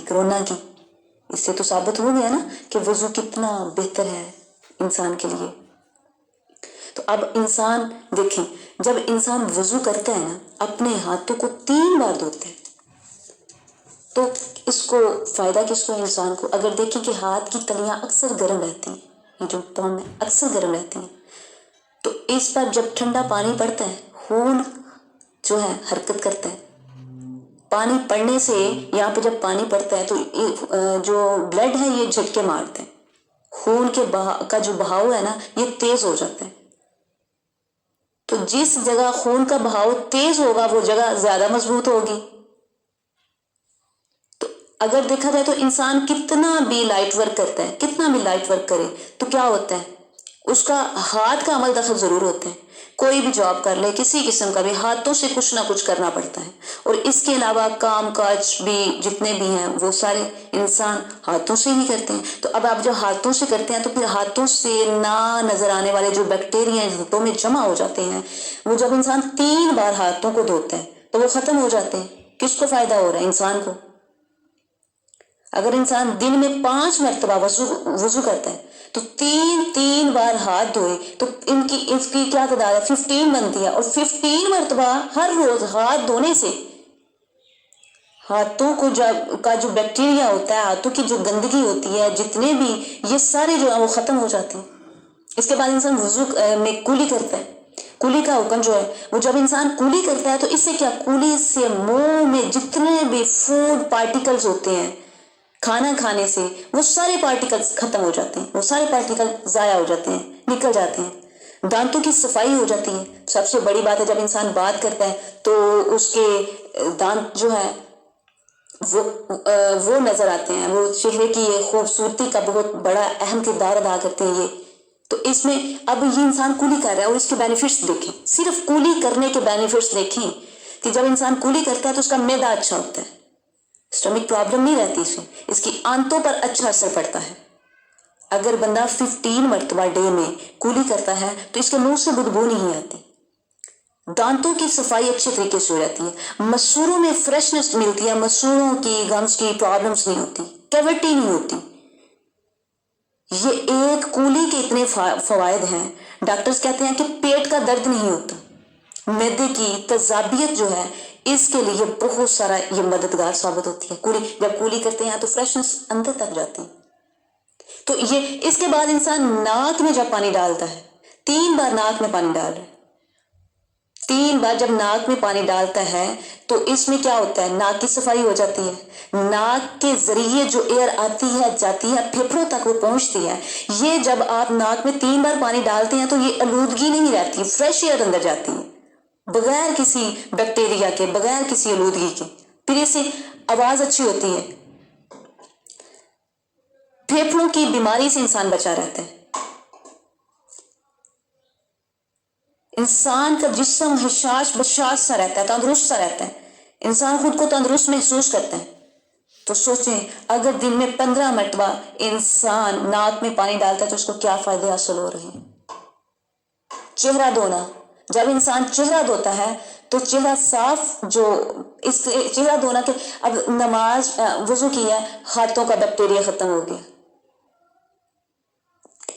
Corona کی. اس سے تو ثابت ہو گیا نا کہ وضو کتنا بہتر ہے انسان کے لیے. تو اب انسان دیکھیں جب انسان وضو کرتا ہے نا اپنے ہاتھوں کو 3 بار دھوتا ہے تو اس کو فائدہ کس کو ہے انسان کو. اگر دیکھیں کہ ہاتھ کی تلیاں اکثر گرم رہتی ہیں, یہ جو پاؤں میں اکثر گرم رہتی ہیں, تو اس پر جب ٹھنڈا پانی پڑتا ہے خون جو ہے حرکت کرتا ہے. پانی پڑنے سے یہاں پہ جب پانی پڑتا ہے تو جو بلڈ ہے یہ جھٹکے مارتے ہیں, خون کے کا جو بہاؤ ہے نا یہ تیز ہو جاتا ہے. تو جس جگہ خون کا بہاؤ تیز ہوگا وہ جگہ زیادہ مضبوط ہوگی. تو اگر دیکھا جائے تو انسان کتنا بھی لائٹ ورک کرتا ہے, کتنا بھی لائٹ ورک کرے تو کیا ہوتا ہے اس کا ہاتھ کا عمل دخل ضرور ہوتا ہے. کوئی بھی جاب کر لے کسی قسم کا بھی ہاتھوں سے کچھ نہ کچھ کرنا پڑتا ہے. اور اس کے علاوہ کام کاج بھی جتنے بھی ہیں وہ سارے انسان ہاتھوں سے ہی کرتے ہیں. تو اب آپ جب ہاتھوں سے کرتے ہیں تو پھر ہاتھوں سے نہ نظر آنے والے جو بیکٹیریا ہاتھوں میں جمع ہو جاتے ہیں وہ جب انسان 3 بار ہاتھوں کو دھوتا ہے تو وہ ختم ہو جاتے ہیں. کس کو فائدہ ہو رہا ہے؟ انسان کو. اگر انسان دن میں 5 مرتبہ وضو کرتا ہے تو 3 بار ہاتھ دھوئے تو اس کی کیا تعداد ہے 15 بنتی ہے. اور 15 مرتبہ ہر روز ہاتھ دھونے سے ہاتھوں کو کا جو بیکٹیریا ہوتا ہے, ہاتھوں کی جو گندگی ہوتی ہے, جتنے بھی یہ سارے جو ہیں وہ ختم ہو جاتے ہیں. اس کے بعد انسان وضو میں کولی کرتا ہے. کولی کا حکم جو ہے وہ جب انسان کولی کرتا ہے تو اس سے کیا کولی سے منہ میں جتنے بھی فوڈ پارٹیکلز ہوتے ہیں کھانا کھانے سے وہ سارے پارٹیکلز ختم ہو جاتے ہیں, وہ سارے پارٹیکل ضائع ہو جاتے ہیں, نکل جاتے ہیں. دانتوں کی صفائی ہو جاتی ہے. سب سے بڑی بات ہے جب انسان بات کرتا ہے تو اس کے دانت جو ہے وہ نظر آتے ہیں, وہ چہرے کی خوبصورتی کا بہت بڑا اہم کردار ادا کرتے ہیں. یہ تو اس میں اب یہ انسان کولی کر رہا ہے اور اس کے بینیفٹس دیکھیں, صرف کولی کرنے کے بینیفٹس دیکھیں کہ جب انسان کولی کرتا ہے تو اس کا معدہ اچھا ہوتا ہے, اسٹمک پرابلم نہیں رہتی اسے, اس کی آنتوں پر اچھا اثر پڑتا ہے. اگر بندہ 15 مرتبہ ڈے میں کولی کرتا ہے تو اس کے منہ سے بدبو نہیں آتی. دانتوں کی صفائی اچھے طریقے سے ہو جاتی ہے. مسوروں میں فریشنس ملتی ہے, مسوروں کی گمز کی پرابلمز نہیں ہوتی, کیوٹی نہیں ہوتی. یہ ایک کولی کے اتنے فوائد ہیں. ڈاکٹرز کہتے ہیں کہ پیٹ کا درد نہیں ہوتا, معدے کی تذابیت جو ہے اس کے لیے بہت سارا یہ مددگار ثابت ہوتی ہے. کولی جب کولی کرتے ہیں تو فریشنس اندر تک جاتی ہے. تو یہ اس کے بعد انسان ناک میں جب پانی ڈالتا ہے 3 بار ناک میں پانی ڈال رہا ہے, 3 بار جب ناک میں پانی ڈالتا ہے تو اس میں کیا ہوتا ہے ناک کی صفائی ہو جاتی ہے. ناک کے ذریعے جو ایئر آتی ہے جاتی ہے پھیپھڑوں تک وہ پہنچتی ہے. یہ جب آپ ناک میں 3 بار پانی ڈالتے ہیں تو یہ آلودگی نہیں رہتی, فریش ایئر اندر جاتی ہے بغیر کسی بیکٹیریا کے, بغیر کسی آلودگی کے. پھر اس سے آواز اچھی ہوتی ہے, پھیپھڑوں کی بیماری سے انسان بچا رہتا ہے. انسان کا جسم حشاش بشاش سا رہتا ہے, تندرست سا رہتا ہے, انسان خود کو تندرست محسوس کرتا ہے. تو سوچیں اگر دن میں 15 مرتبہ انسان ناک میں پانی ڈالتا ہے تو اس کو کیا فائدے حاصل ہو رہے ہیں. چہرہ دھونا, جب انسان چہرہ دھوتا ہے تو چہرہ صاف, جو اس چہرہ دھونا کہ اب نماز وضو کیا ہاتھوں کا بیکٹیریا ختم ہو گیا.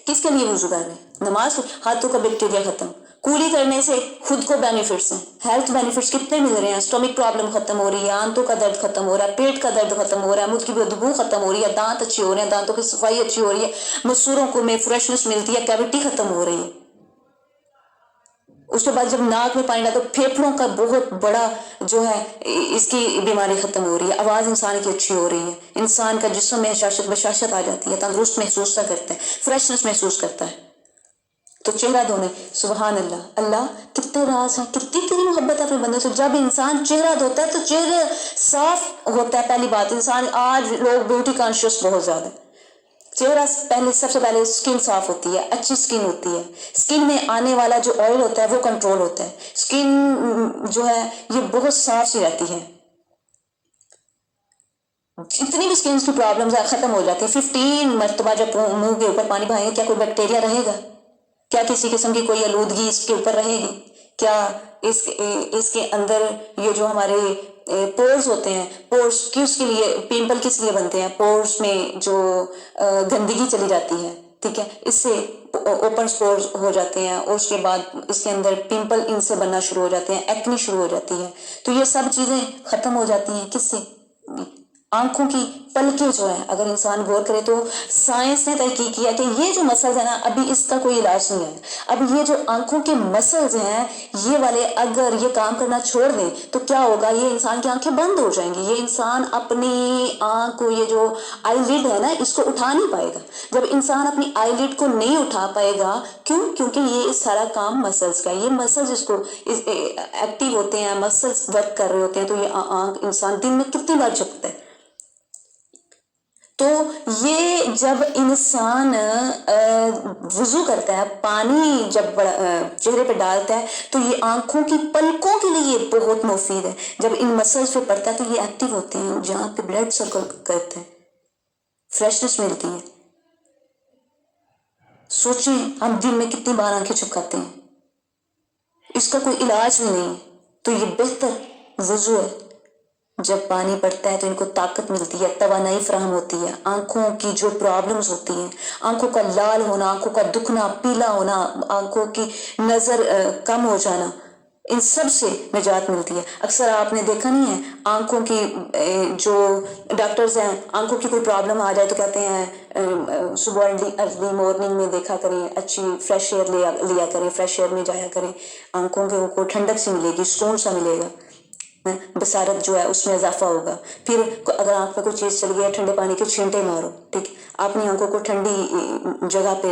کس کے لیے وضو کر رہے ہیں؟ نماز, ہاتھوں کا بیکٹیریا ختم. کولی کرنے سے خود کو بینیفٹس ہیں, ہیلتھ بینیفٹس کتنے مل رہے ہیں. اسٹمک پرابلم ختم ہو رہی ہے, آنتوں کا درد ختم ہو رہا ہے, پیٹ کا درد ختم ہو رہا ہے, منہ کی بدبو ختم ہو رہی ہے, دانت اچھے ہو رہے ہیں, دانتوں کی صفائی اچھی ہو رہی ہے, مسوروں کو میں فریشنس ملتی ہے, کیوٹی ختم ہو رہی ہے. اس کے بعد جب ناک میں پانی ڈالتا تو پھیپھڑوں کا بہت بڑا جو ہے اس کی بیماری ختم ہو رہی ہے, آواز انسان کی اچھی ہو رہی ہے, انسان کا جسم میں بشاشت آ جاتی ہے, تندرست محسوس کرتا ہے, فریشنس محسوس کرتا ہے. تو چہرہ دھونے, سبحان اللہ, اللہ کتنے راز ہیں, کتنی تیری محبت ہے اپنے بندے سے. جب انسان چہرہ دھوتا ہے تو چہرہ صاف ہوتا ہے. پہلی بات, انسان آج لوگ بیوٹی کانشیس بہت زیادہ, چہرہ سب سے پہلے سکن صاف ہوتی ہے, اچھی سکن ہوتی ہے, سکن میں آنے والا جو آئل ہوتا ہے وہ کنٹرول ہوتا ہے, سکن جو ہے یہ بہت صاف سی رہتی ہے, جتنی بھی سکن کی پرابلمز ختم ہو جاتی ہیں. 15 مرتبہ جب منہ کے اوپر پانی بہائیں گے کیا کوئی بیکٹیریا رہے گا؟ کیا کسی قسم کی کوئی آلودگی اس کے اوپر رہے گی؟ کیا اس کے اندر یہ جو ہمارے پورز ہوتے ہیں، پورز کس کے لیے، پمپل کس لیے بنتے ہیں؟ پورز میں جو گندگی چلی جاتی ہے، ٹھیک ہے، اس سے اوپن سپورز ہو جاتے ہیں، اور اس کے بعد اس کے اندر پمپل ان سے بننا شروع ہو جاتے ہیں، ایکنی شروع ہو جاتی ہے. تو یہ سب چیزیں ختم ہو جاتی ہیں کس سے؟ آنکھوں کی پلکیں جو ہیں. اگر انسان غور کرے تو سائنس نے تحقیق کیا کہ یہ جو مسلز ہیں نا، ابھی اس کا کوئی علاج نہیں ہے. اب یہ جو آنکھوں کے مسلز ہیں یہ والے اگر یہ کام کرنا چھوڑ دیں تو کیا ہوگا؟ یہ انسان کی آنکھیں بند ہو جائیں گی. یہ انسان اپنی آنکھ کو، یہ جو آئی لڈ ہے نا، اس کو اٹھا نہیں پائے گا. جب انسان اپنی آئی لڈ کو نہیں اٹھا پائے گا، کیونکہ یہ سارا کام مسلز کا ہے. یہ مسلز اس کو ایکٹیو ہوتے ہیں، مسلز ورک کر رہے ہوتے ہیں. تو یہ آنکھ انسان دن میں کتنی بار جھپکتا ہے؟ تو یہ جب انسان وضو کرتا ہے، پانی جب چہرے پہ ڈالتا ہے، تو یہ آنکھوں کی پلکوں کے لیے بہت مفید ہے. جب ان مسلز پہ پڑتا ہے تو یہ ایکٹیو ہوتے ہیں، جہاں پہ بلڈ سرکل کرتا ہے، فریشنس ملتی ہے. سوچیں ہم دن میں کتنی بار آنکھیں چپکاتے ہیں، اس کا کوئی علاج بھی نہیں ہے. تو یہ بہتر وضو ہے. جب پانی پڑتا ہے تو ان کو طاقت ملتی ہے، توانائی فراہم ہوتی ہے. آنکھوں کی جو پرابلمز ہوتی ہیں، آنکھوں کا لال ہونا، آنکھوں کا دکھنا، پیلا ہونا، آنکھوں کی نظر کم ہو جانا، ان سب سے نجات ملتی ہے. اکثر آپ نے دیکھا نہیں ہے آنکھوں کی جو ڈاکٹرز ہیں، آنکھوں کی کوئی پرابلم آ جائے تو کہتے ہیں صبح ارلی مارننگ میں دیکھا کریں، اچھی فریش ایئر لیا کریں، فریش ایئر میں جایا کریں، آنکھوں کو ٹھنڈک سے ملے گی، سکون سا ملے گا، بصارت جو ہے اس میں اضافہ ہوگا. پھر اگر آنکھ پہ کوئی چیز چل گئی، ٹھنڈے پانی کے چھینٹے مارو، ٹھیک، اپنی آنکھوں کو ٹھنڈی جگہ پہ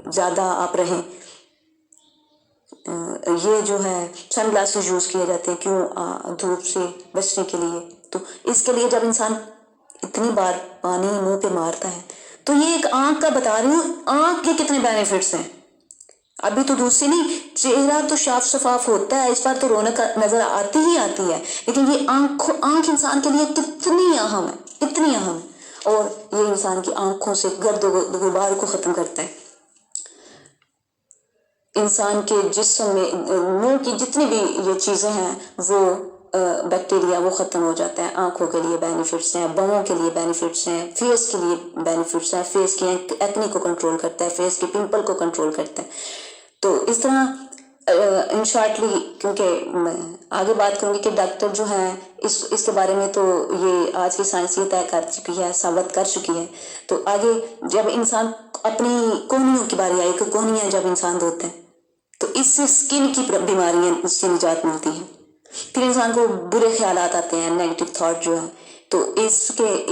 زیادہ آپ رہیں. یہ جو ہے سن گلاسز یوز کیے جاتے ہیں، کیوں؟ دھوپ سے بچنے کے لیے. تو اس کے لیے جب انسان اتنی بار پانی منہ پہ مارتا ہے، تو یہ ایک آنکھ کا بتا رہی ہوں، آنکھ کے کتنے بینیفٹس ہیں. ابھی تو دوسری نہیں، چہرہ تو صاف شفاف ہوتا ہے، اس پر تو رونق نظر آتی ہی آتی ہے، لیکن یہ آنکھ انسان کے لیے کتنی اہم ہے، کتنی اہم ہے. اور یہ انسان کی آنکھوں سے گرد و غبار کو ختم کرتا ہے. انسان کے جسم میں منہ کی جتنی بھی یہ چیزیں ہیں، وہ بیکٹیریا وہ ختم ہو جاتا ہے. آنکھوں کے لیے بینیفٹس ہیں، بہوں کے لیے بینیفٹس ہیں، فیس کے لیے بینیفٹس ہیں، فیس کی ایکنی کو کنٹرول کرتا ہے، فیس کے پمپل کو کنٹرول کرتا ہے. تو اس طرح ان شارٹلی، کیونکہ میں آگے بات کروں گی کہ ڈاکٹر جو ہیں اس کے بارے میں تو یہ آج کی سائنس یہ طے کر چکی ہے، ثابت کر چکی ہے. تو آگے جب انسان اپنی کوہنیوں کی باری آئی کہ کوہنیاں جب انسان دھوتے ہیں تو اس سے سکن کی بیماریاں اس سے نجات ملتی ہے. پھر انسان کو برے خیالات آتے ہیں، نیگیٹو تھاٹ جو ہے، تو اس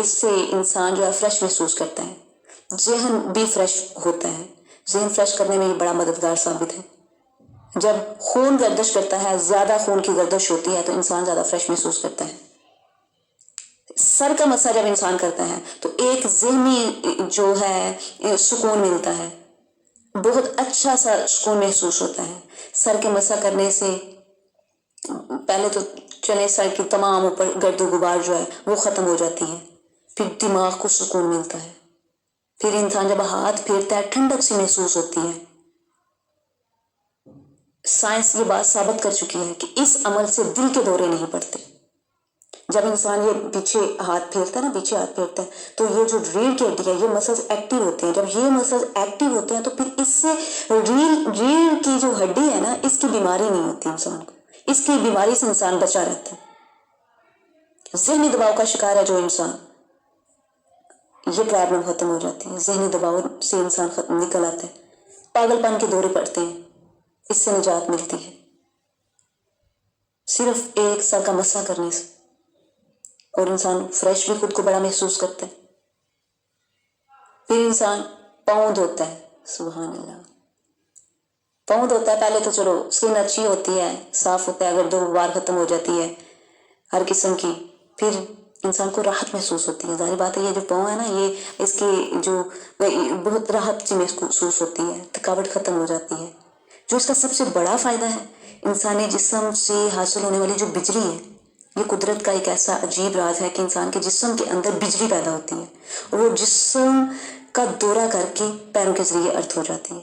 سے انسان جو ہے فریش محسوس کرتا ہے، ذہن بھی فریش ہوتا ہے. ذہن فریش کرنے میں یہ بڑا مددگار ثابت ہے. جب خون گردش کرتا ہے، زیادہ خون کی گردش ہوتی ہے تو انسان زیادہ فریش محسوس کرتا ہے. سر کا مسا جب انسان کرتا ہے تو ایک ذہنی جو ہے سکون ملتا ہے، بہت اچھا سا سکون محسوس ہوتا ہے. سر کے مسا کرنے سے پہلے تو چلے سر کی تمام اوپر گرد و غبار جو ہے وہ ختم ہو جاتی ہے، پھر دماغ کو سکون ملتا ہے، پھر انسان جب ہاتھ پھیرتا ہے ٹھنڈک سی محسوس ہوتی ہے. سائنس یہ بات ثابت کر چکی ہے کہ اس عمل سے دل کے دورے نہیں پڑتے. جب انسان یہ پیچھے ہاتھ پھیرتا ہے نا، پیچھے ہاتھ پھیرتا ہے تو یہ جو ریڑھ کی ہڈی ہے یہ مسلز ایکٹیو ہوتے ہیں. جب یہ مسلز ایکٹیو ہوتے ہیں تو پھر اس سے ریڑھ کی جو ہڈی ہے نا، اس کی بیماری نہیں ہوتی انسان کو، اس کی بیماری سے انسان بچا رہتا ہے. ذہنی دباؤ کا شکار ہے جو انسان، یہ پرابلم ختم ہو جاتی ہے. ذہنی دباؤ سے انسان نکل آتا ہے. پاگل پن کے دورے پڑتے ہیں، اس سے نجات ملتی ہے صرف ایک سر کا مسا کرنے سے. اور انسان فریش بھی خود کو بڑا محسوس کرتا ہے. پھر انسان پاؤں دھوتا ہے، سبحان اللہ، پاؤں دھوتا ہے. پہلے تو چلو سکن اچھی ہوتی ہے، صاف ہوتا ہے، اگر دو بار ختم ہو جاتی ہے ہر قسم کی، پھر انسان کو راحت محسوس ہوتی ہے. ظاہر بات ہے یہ جو پاؤں ہے نا، یہ اس کی جو بہت راحت سی محسوس ہوتی ہے، تھکاوٹ ختم ہو جاتی ہے. جو اس کا سب سے بڑا فائدہ ہے، انسانی جسم سے حاصل ہونے والی جو بجلی ہے، یہ قدرت کا ایک ایسا عجیب راز ہے کہ انسان کے جسم کے اندر بجلی پیدا ہوتی ہے اور وہ جسم کا دورہ کر کے پیروں کے ذریعے ارتھ ہو جاتی ہے.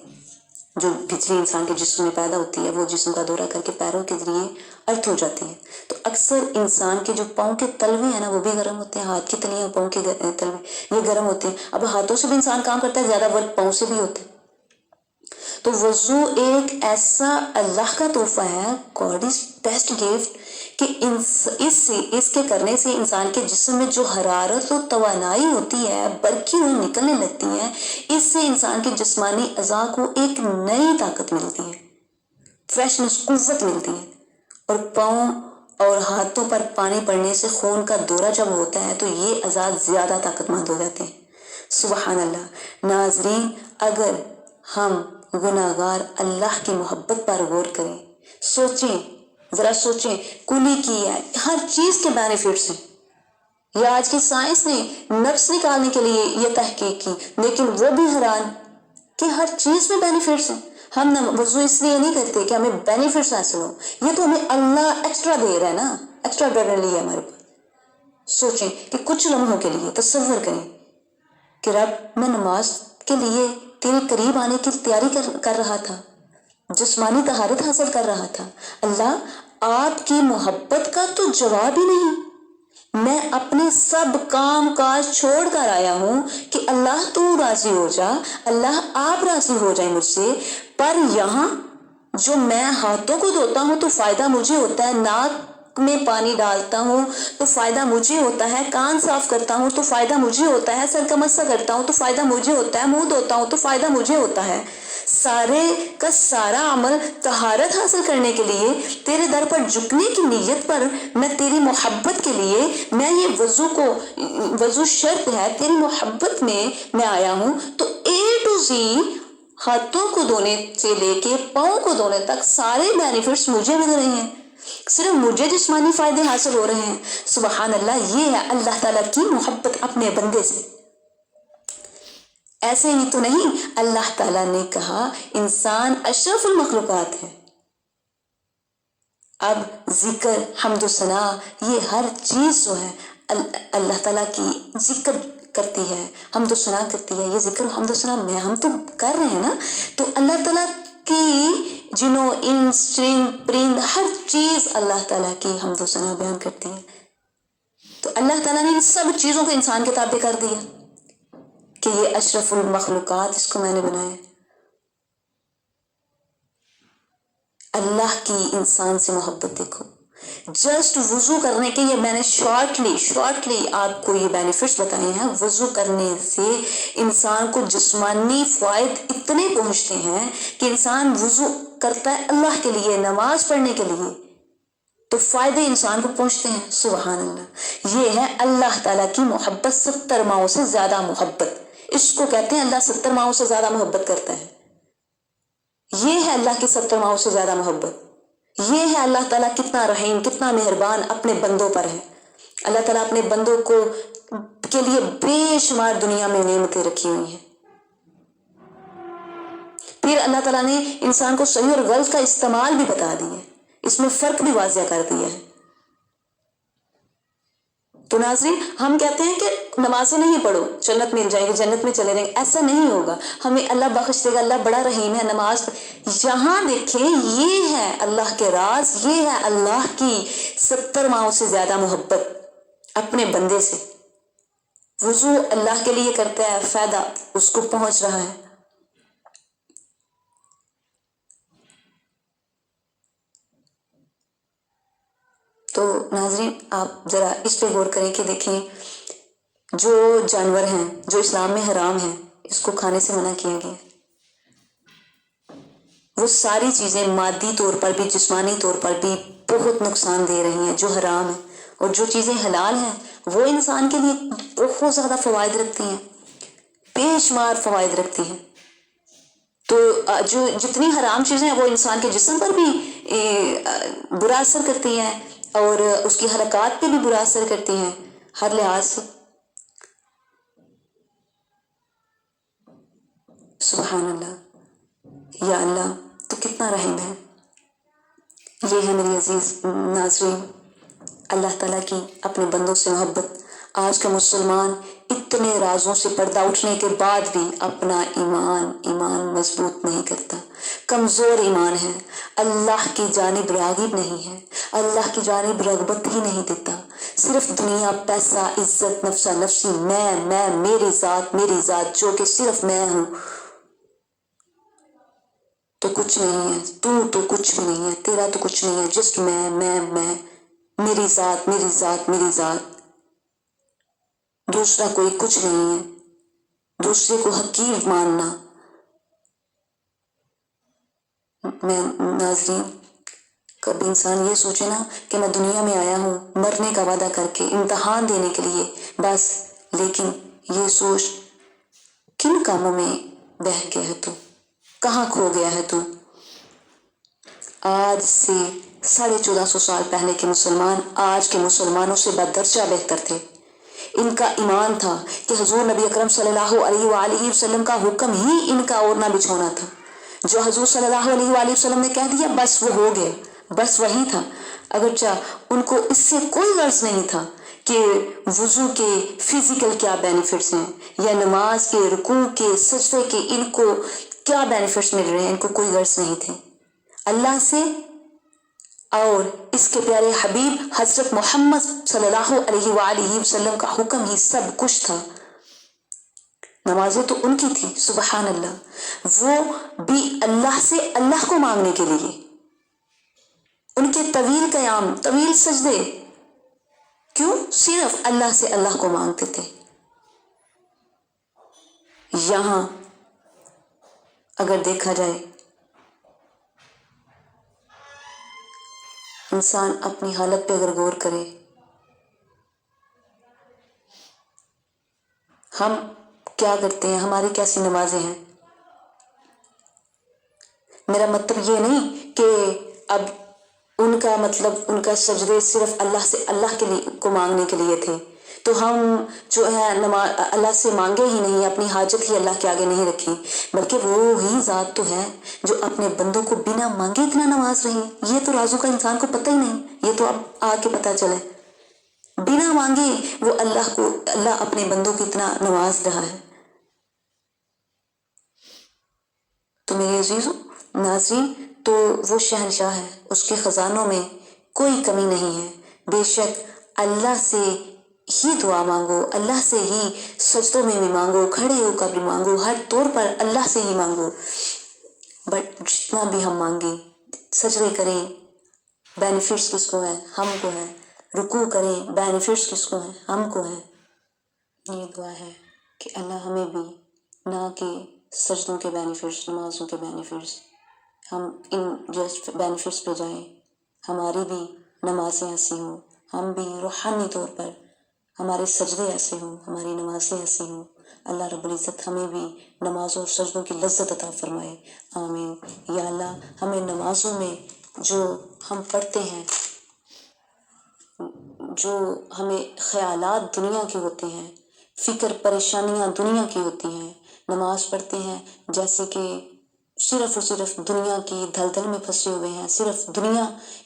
جو بجلی انسان کے جسم میں پیدا ہوتی ہے وہ جسم کا دورہ کر کے پیروں کے ذریعے ارتھ ہو جاتی ہے. تو اکثر انسان کے جو پاؤں کے تلوے ہیں نا وہ بھی گرم ہوتے ہیں، ہاتھ کی تلیاں پاؤں کے تلوے یہ گرم ہوتے ہیں. اب ہاتھوں سے بھی انسان کام کرتا ہے، زیادہ ورک پاؤں سے بھی ہوتا ہے. تو وضو ایک ایسا اللہ کا تحفہ ہے، گاڈ از بیسٹ گفٹ، کہ اس کے کرنے سے انسان کے جسم میں جو حرارت و توانائی ہوتی ہے، برقی روح نکلنے لگتی ہے، اس سے انسان کے جسمانی اعضاء کو ایک نئی طاقت ملتی ہے، فریشنس، قوت ملتی ہے. اور پاؤں اور ہاتھوں پر پانی پڑنے سے خون کا دورہ جب ہوتا ہے تو یہ اعضاء زیادہ طاقت مند ہو جاتے ہیں. سبحان اللہ. ناظرین، اگر ہم گناہگار اللہ کی محبت پر غور کریں، سوچیں، ذرا سوچیں، کلی کی ہے، ہر چیز کے بینیفٹس ہیں. یا آج کی سائنس نے نفس نکالنے کے لیے یہ تحقیق کی، لیکن وہ بھی حیران کہ ہر چیز میں بینیفٹس ہیں. ہم وضو اس لیے نہیں کرتے کہ ہمیں بینیفٹس حاصل ہو، یہ تو ہمیں اللہ ایکسٹرا دے رہا ہے نا، ایکسٹرا برڈن لی ہے ہمارے اوپر. سوچیں کہ کچھ لمحوں کے لیے تصور کریں کہ رب، میں نماز کے لیے تیرے قریب آنے کی تیاری کر رہا تھا، جسمانی طہارت حاصل کر رہا تھا. اللہ، آپ کی محبت کا تو جواب ہی نہیں. میں اپنے سب کام کاج چھوڑ کر آیا ہوں کہ اللہ تو راضی ہو جا، اللہ آپ راضی ہو جائیں مجھ سے. پر یہاں جو میں ہاتھوں کو دھوتا ہوں تو فائدہ مجھے ہوتا ہے، ناک میں پانی ڈالتا ہوں تو فائدہ مجھے ہوتا ہے، کان صاف کرتا ہوں تو فائدہ مجھے ہوتا ہے، سر کا مسح کرتا ہوں تو فائدہ مجھے ہوتا ہے، منہ دھوتا ہوں تو فائدہ مجھے ہوتا ہے. سارے کا سارا عمل طہارت حاصل کرنے کے لیے، تیرے در پر جھکنے کی نیت پر، میں تیری محبت کے لیے، میں یہ وضو شرط ہے، تیری محبت میں آیا ہوں. تو اے ٹو زی، ہاتھوں کو دھونے سے لے کے پاؤں کو دھونے تک سارے بینیفٹس مجھے مل رہے ہیں، صرف مجھے جسمانی فائدے حاصل ہو رہے ہیں. سبحان اللہ. یہ ہے اللہ تعالیٰ کی محبت اپنے بندے سے. ایسے ہی تو نہیں، اللہ تعالیٰ نے کہا انسان اشرف المخلوقات ہے. اب ذکر، حمد و ثنا، یہ ہر چیز جو ہے اللہ تعالیٰ کی ذکر کرتی ہے، حمد و ثنا کرتی ہے. یہ ذکر و حمد و ثنا ہم تو کر رہے ہیں نا. تو اللہ تعالیٰ کی جنوں، انس، چرند، پرند، ہر چیز اللہ تعالیٰ کی حمد و ثنا بیان کرتی ہے. تو اللہ تعالیٰ نے ان سب چیزوں کو انسان کے تابع کر دیا کہ یہ اشرف المخلوقات، اس کو میں نے بنایا. اللہ کی انسان سے محبت دیکھو. جسٹ وضو کرنے کے، یہ میں نے شارٹلی آپ کو یہ بینیفٹس بتائے ہیں. وضو کرنے سے انسان کو جسمانی فوائد اتنے پہنچتے ہیں کہ انسان وضو کرتا ہے اللہ کے لیے، نماز پڑھنے کے لیے، تو فائدے انسان کو پہنچتے ہیں. سبحان اللہ. یہ ہے اللہ تعالیٰ کی محبت، 70 ماؤں سے زیادہ محبت. اس کو کہتے ہیں اللہ 70 ماؤں سے زیادہ محبت کرتا ہے. یہ ہے اللہ کی 70 ماؤں سے زیادہ محبت. یہ ہے اللہ تعالیٰ کتنا رحیم، کتنا مہربان اپنے بندوں پر ہے. اللہ تعالیٰ اپنے بندوں کے لیے بے شمار دنیا میں نعمتیں رکھی ہوئی ہیں. پھر اللہ تعالیٰ نے انسان کو صحیح اور غلط کا استعمال بھی بتا دیا ہے، اس میں فرق بھی واضح کر دیا ہے. تو ناظرین، ہم کہتے ہیں کہ نمازیں نہیں پڑھو جنت مل جائے گی، جنت میں چلے جائیں گے. ایسا نہیں ہوگا، ہمیں اللہ بخش دے گا. اللہ بڑا رحیم ہے. نماز یہاں دیکھیں، یہ ہے اللہ کے راز، یہ ہے اللہ کی 70 ماؤں سے زیادہ محبت اپنے بندے سے. وضو اللہ کے لیے کرتا ہے، فائدہ اس کو پہنچ رہا ہے. تو ناظرین، آپ ذرا اس پہ غور کریں کہ دیکھیں، جو جانور ہیں جو اسلام میں حرام ہیں، اس کو کھانے سے منع کیا گیا. وہ ساری چیزیں مادی طور پر بھی، جسمانی طور پر بھی بہت نقصان دے رہی ہیں جو حرام ہیں. اور جو چیزیں حلال ہیں وہ انسان کے لیے بہت زیادہ فوائد رکھتی ہیں، بے شمار فوائد رکھتی ہیں. تو جو جتنی حرام چیزیں ہیں وہ انسان کے جسم پر بھی برا اثر کرتی ہیں، اور اس کی حرکات پہ بھی برا اثر کرتی ہیں ہر لحاظ سے. سبحان اللہ. یا اللہ تو کتنا رحیم ہے. یہ ہے میری عزیز ناظرین اللہ تعالیٰ کی اپنے بندوں سے محبت. آج کا مسلمان اتنے رازوں سے پردہ اٹھنے کے بعد بھی اپنا ایمان مضبوط نہیں کرتا، کمزور ایمان ہے، اللہ کی جانب راغب نہیں ہے، اللہ کی جانب رغبت ہی نہیں دیتا، صرف دنیا، پیسہ، عزت، نفسہ نفسی، میں، میری ذات جو کہ صرف میں ہوں، تو کچھ نہیں ہے، تو کچھ بھی نہیں ہے، تیرا تو کچھ نہیں ہے، جسٹ میں، میری ذات، دوسرا کوئی کچھ نہیں ہے، دوسرے کو حقیر ماننا۔ میں ناظرین، کبھی انسان یہ سوچے نا کہ میں دنیا میں آیا ہوں مرنے کا وعدہ کر کے، امتحان دینے کے لیے بس، لیکن یہ سوچ کن کاموں میں بہہ گیا ہے تو، کہاں کھو گیا ہے تو؟ آج سے 1450 سال پہلے کے مسلمان آج کے مسلمانوں سے بدرجہ بہتر تھے۔ ان کا ایمان تھا کہ حضور نبی اکرم صلی اللہ علیہ وآلہ وسلم کا حکم ہی ان کا اوڑھنا بچھونا تھا، جو حضور صلی اللہ علیہ وآلہ وسلم نے کہہ دیا بس وہ ہو گیا، بس وہی تھا۔ اگرچہ ان کو اس سے کوئی غرض نہیں تھا کہ وضو کے فزیکل کیا بینیفٹس ہیں، یا نماز کے، رکوع کے، سجدے کے ان کو کیا بینیفٹس مل رہے ہیں، ان کو کوئی غرض نہیں تھے۔ اللہ سے اور اس کے پیارے حبیب حضرت محمد صلی اللہ علیہ وآلہ وسلم کا حکم ہی سب کچھ تھا۔ نمازیں تو ان کی تھی، سبحان اللہ، وہ بھی اللہ سے اللہ کو مانگنے کے لیے، ان کے طویل قیام، طویل سجدے، کیوں؟ صرف اللہ سے اللہ کو مانگتے تھے۔ یہاں اگر دیکھا جائے، انسان اپنی حالت پہ اگر غور کرے، ہم کیا کرتے ہیں، ہماری کیسی نمازیں ہیں؟ میرا مطلب یہ نہیں کہ اب ان کا سجدے صرف اللہ سے اللہ کے لیے کو مانگنے کے لیے تھے، تو ہم جو ہے اللہ سے مانگے ہی نہیں، اپنی حاجت ہی اللہ کے آگے نہیں رکھی، بلکہ وہ ہی ذات تو ہے جو اپنے بندوں کو بنا مانگے اتنا نواز رہی۔ یہ تو رازوں کا انسان کو پتہ ہی نہیں، یہ تو اب آ کے پتہ چلے، بنا مانگے وہ اللہ اپنے بندوں کو اتنا نواز رہا ہے۔ تو میرے عزیزو ناظرین، تو وہ شہنشاہ ہے، اس کے خزانوں میں کوئی کمی نہیں ہے، بے شک اللہ سے ہی دعا مانگو، اللہ سے ہی سجدوں میں بھی مانگو، کھڑے ہو کر بھی مانگو، ہر طور پر اللہ سے ہی مانگو، بٹ جتنا بھی ہم مانگیں، سجدے کریں، بینیفٹس کس کو ہے؟ ہم کو ہے، رکوع کریں، بینیفٹس کس کو ہیں؟ ہم کو ہے۔ یہ دعا ہے کہ اللہ ہمیں بھی، نہ کہ سجدوں کے بینیفٹس، نمازوں کے بینیفٹس، ہم ان جسٹ بینیفٹس پہ جائیں، ہماری بھی نمازیں ایسی ہوں، ہم بھی روحانی طور پر ہمارے سجدے ایسے ہوں، ہماری نمازیں ایسی ہوں۔ اللہ رب العزت ہمیں بھی نمازوں اور سجدوں کی لذت عطا فرمائے، آمین۔ یا اللہ ہمیں نمازوں میں جو ہم پڑھتے ہیں، جو ہمیں خیالات دنیا کے ہوتے ہیں، فکر پریشانیاں دنیا کی ہوتی ہیں، نماز پڑھتے ہیں جیسے کہ صرف اور صرف دنیا کی دھلدل میں پھنسے ہوئے ہیں، صرف دنیا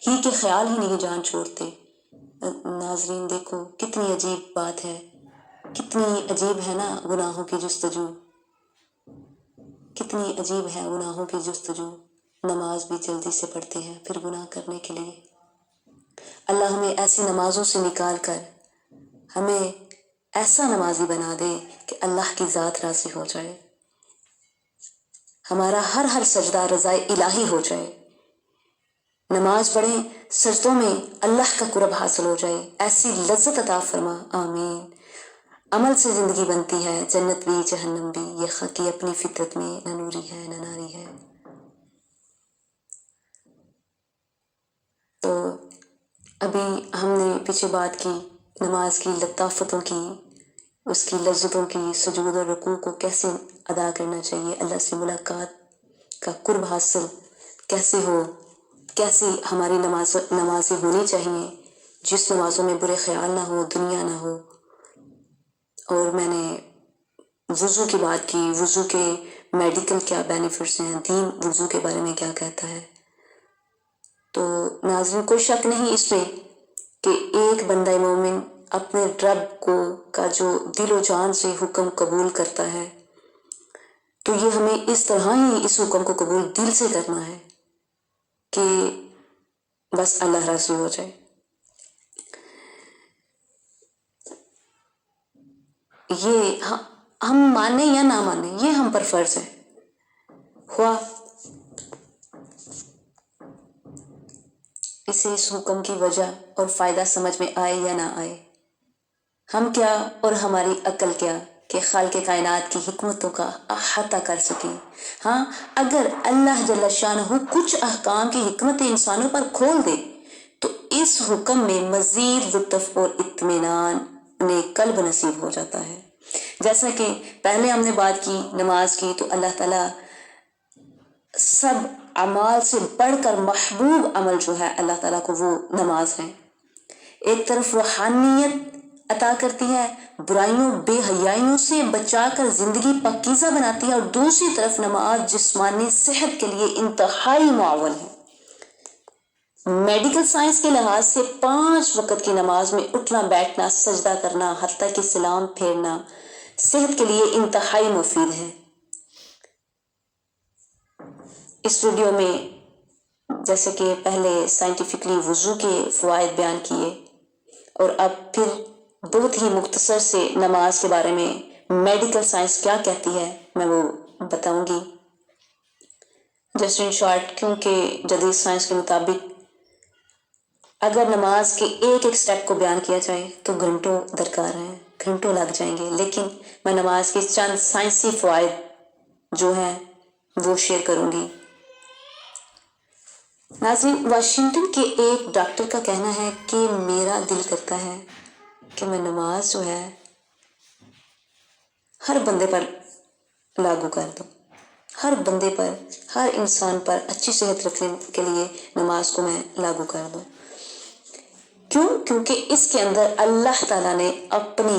ہی کے خیال ہی نہیں جان چھوڑتے۔ ناظرین دیکھو کتنی عجیب بات ہے، کتنی عجیب ہے نا گناہوں کی جستجو، کتنی عجیب ہے گناہوں کی جستجو۔ نماز بھی جلدی سے پڑھتے ہیں پھر گناہ کرنے کے لیے۔ اللہ ہمیں ایسی نمازوں سے نکال کر ہمیں ایسا نمازی بنا دے کہ اللہ کی ذات راضی ہو جائے، ہمارا ہر سجدہ رضائے الہی ہو جائے، نماز پڑھیں سجدوں میں اللہ کا قرب حاصل ہو جائے، ایسی لذت عطا فرما، آمین۔ عمل سے زندگی بنتی ہے، جنت بھی جہنم بھی، یہ خاکی اپنی فطرت میں نہ نوری ہے نہ ناری ہے۔ تو ابھی ہم نے پیچھے بات کی نماز کی لطافتوں کی، اس کی لذتوں کی، سجود اور رکوع کو کیسے ادا کرنا چاہیے، اللہ سے ملاقات کا قرب حاصل کیسے ہو، کیسی ہماری نمازیں ہونی چاہیے جس نمازوں میں برے خیال نہ ہو، دنیا نہ ہو۔ اور میں نے وضو کی بات کی، وضو کے میڈیکل کیا بینیفٹس ہیں، دین وضو کے بارے میں کیا کہتا ہے۔ تو ناظرین کوئی شک نہیں اس میں کہ ایک بندہ مومن اپنے رب کو کا جو دل و جان سے حکم قبول کرتا ہے تو یہ ہمیں اس طرح ہی اس حکم کو قبول دل سے کرنا ہے کہ بس اللہ راضی ہو جائے. یہ ہم مانیں یا نہ مانیں یہ ہم پر فرض ہے. ہوا اسے اس حکم کی وجہ اور فائدہ سمجھ میں آئے یا نہ آئے، ہم کیا اور ہماری عقل کیا کہ خالق کائنات کی حکمتوں کا احاطہ کر سکیں. ہاں اگر اللہ جل شانہ کچھ احکام کی حکمتیں انسانوں پر کھول دے تو اس حکم میں مزید لطف اور اطمینان قلب نصیب ہو جاتا ہے. جیسا کہ پہلے ہم نے بات کی نماز کی، تو اللہ تعالیٰ سب اعمال سے بڑھ کر محبوب عمل جو ہے اللہ تعالیٰ کو وہ نماز ہے. ایک طرف روحانیت عطا کرتی ہے، برائیوں بے حیائیوں سے بچا کر زندگی پاکیزہ بناتی ہے، اور دوسری طرف نماز جسمانی صحت کے لیے انتہائی معاون ہے. میڈیکل سائنس کے لحاظ سے 5 وقت کی نماز میں اٹھنا بیٹھنا سجدہ کرنا حتیٰ کہ سلام پھیرنا صحت کے لیے انتہائی مفید ہے. اس ویڈیو میں جیسے کہ پہلے سائنٹیفکلی وضو کے فوائد بیان کیے اور اب پھر بہت ہی مختصر سے نماز کے بارے میں میڈیکل سائنس کیا کہتی ہے میں وہ بتاؤں گی. جسٹ ان شارٹ، کیونکہ جدید سائنس کے مطابق اگر نماز کے ایک ایک سٹیپ کو بیان کیا جائے تو گھنٹوں درکار ہیں، گھنٹوں لگ جائیں گے، لیکن میں نماز کے چند سائنسی فوائد جو ہیں وہ شیئر کروں گی. ناظرین، واشنگٹن کے ایک ڈاکٹر کا کہنا ہے کہ میرا دل کرتا ہے کہ میں نماز جو ہے ہر بندے پر لاگو کر دوں، ہر بندے پر، ہر انسان پر اچھی صحت رکھنے کے لیے نماز کو میں لاگو کر دوں. کیوں؟ کیونکہ اس کے اندر اللہ تعالیٰ نے اپنی،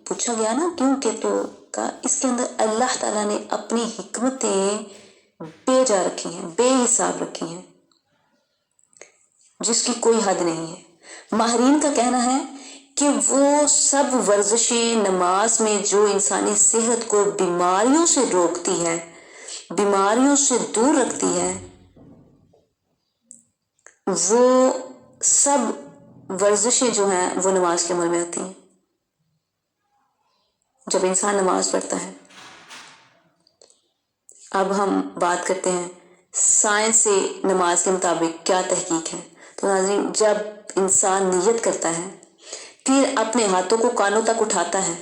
پوچھا گیا نا کیوں کہ تو کا اس کے اندر اللہ تعالیٰ نے اپنی حکمتیں بے جا رکھی ہیں، بے حساب رکھی ہیں، جس کی کوئی حد نہیں ہے. ماہرین کا کہنا ہے کہ وہ سب ورزشیں نماز میں جو انسانی صحت کو بیماریوں سے روکتی ہے، بیماریوں سے دور رکھتی ہے، وہ سب ورزشیں جو ہیں وہ نماز کے عمل میں آتی ہیں. جب انسان نماز پڑھتا ہے، اب ہم بات کرتے ہیں سائنس سے نماز کے مطابق کیا تحقیق ہے. تو ناظرین، جب انسان نیت کرتا ہے پھر اپنے ہاتھوں کو کانوں تک اٹھاتا ہے،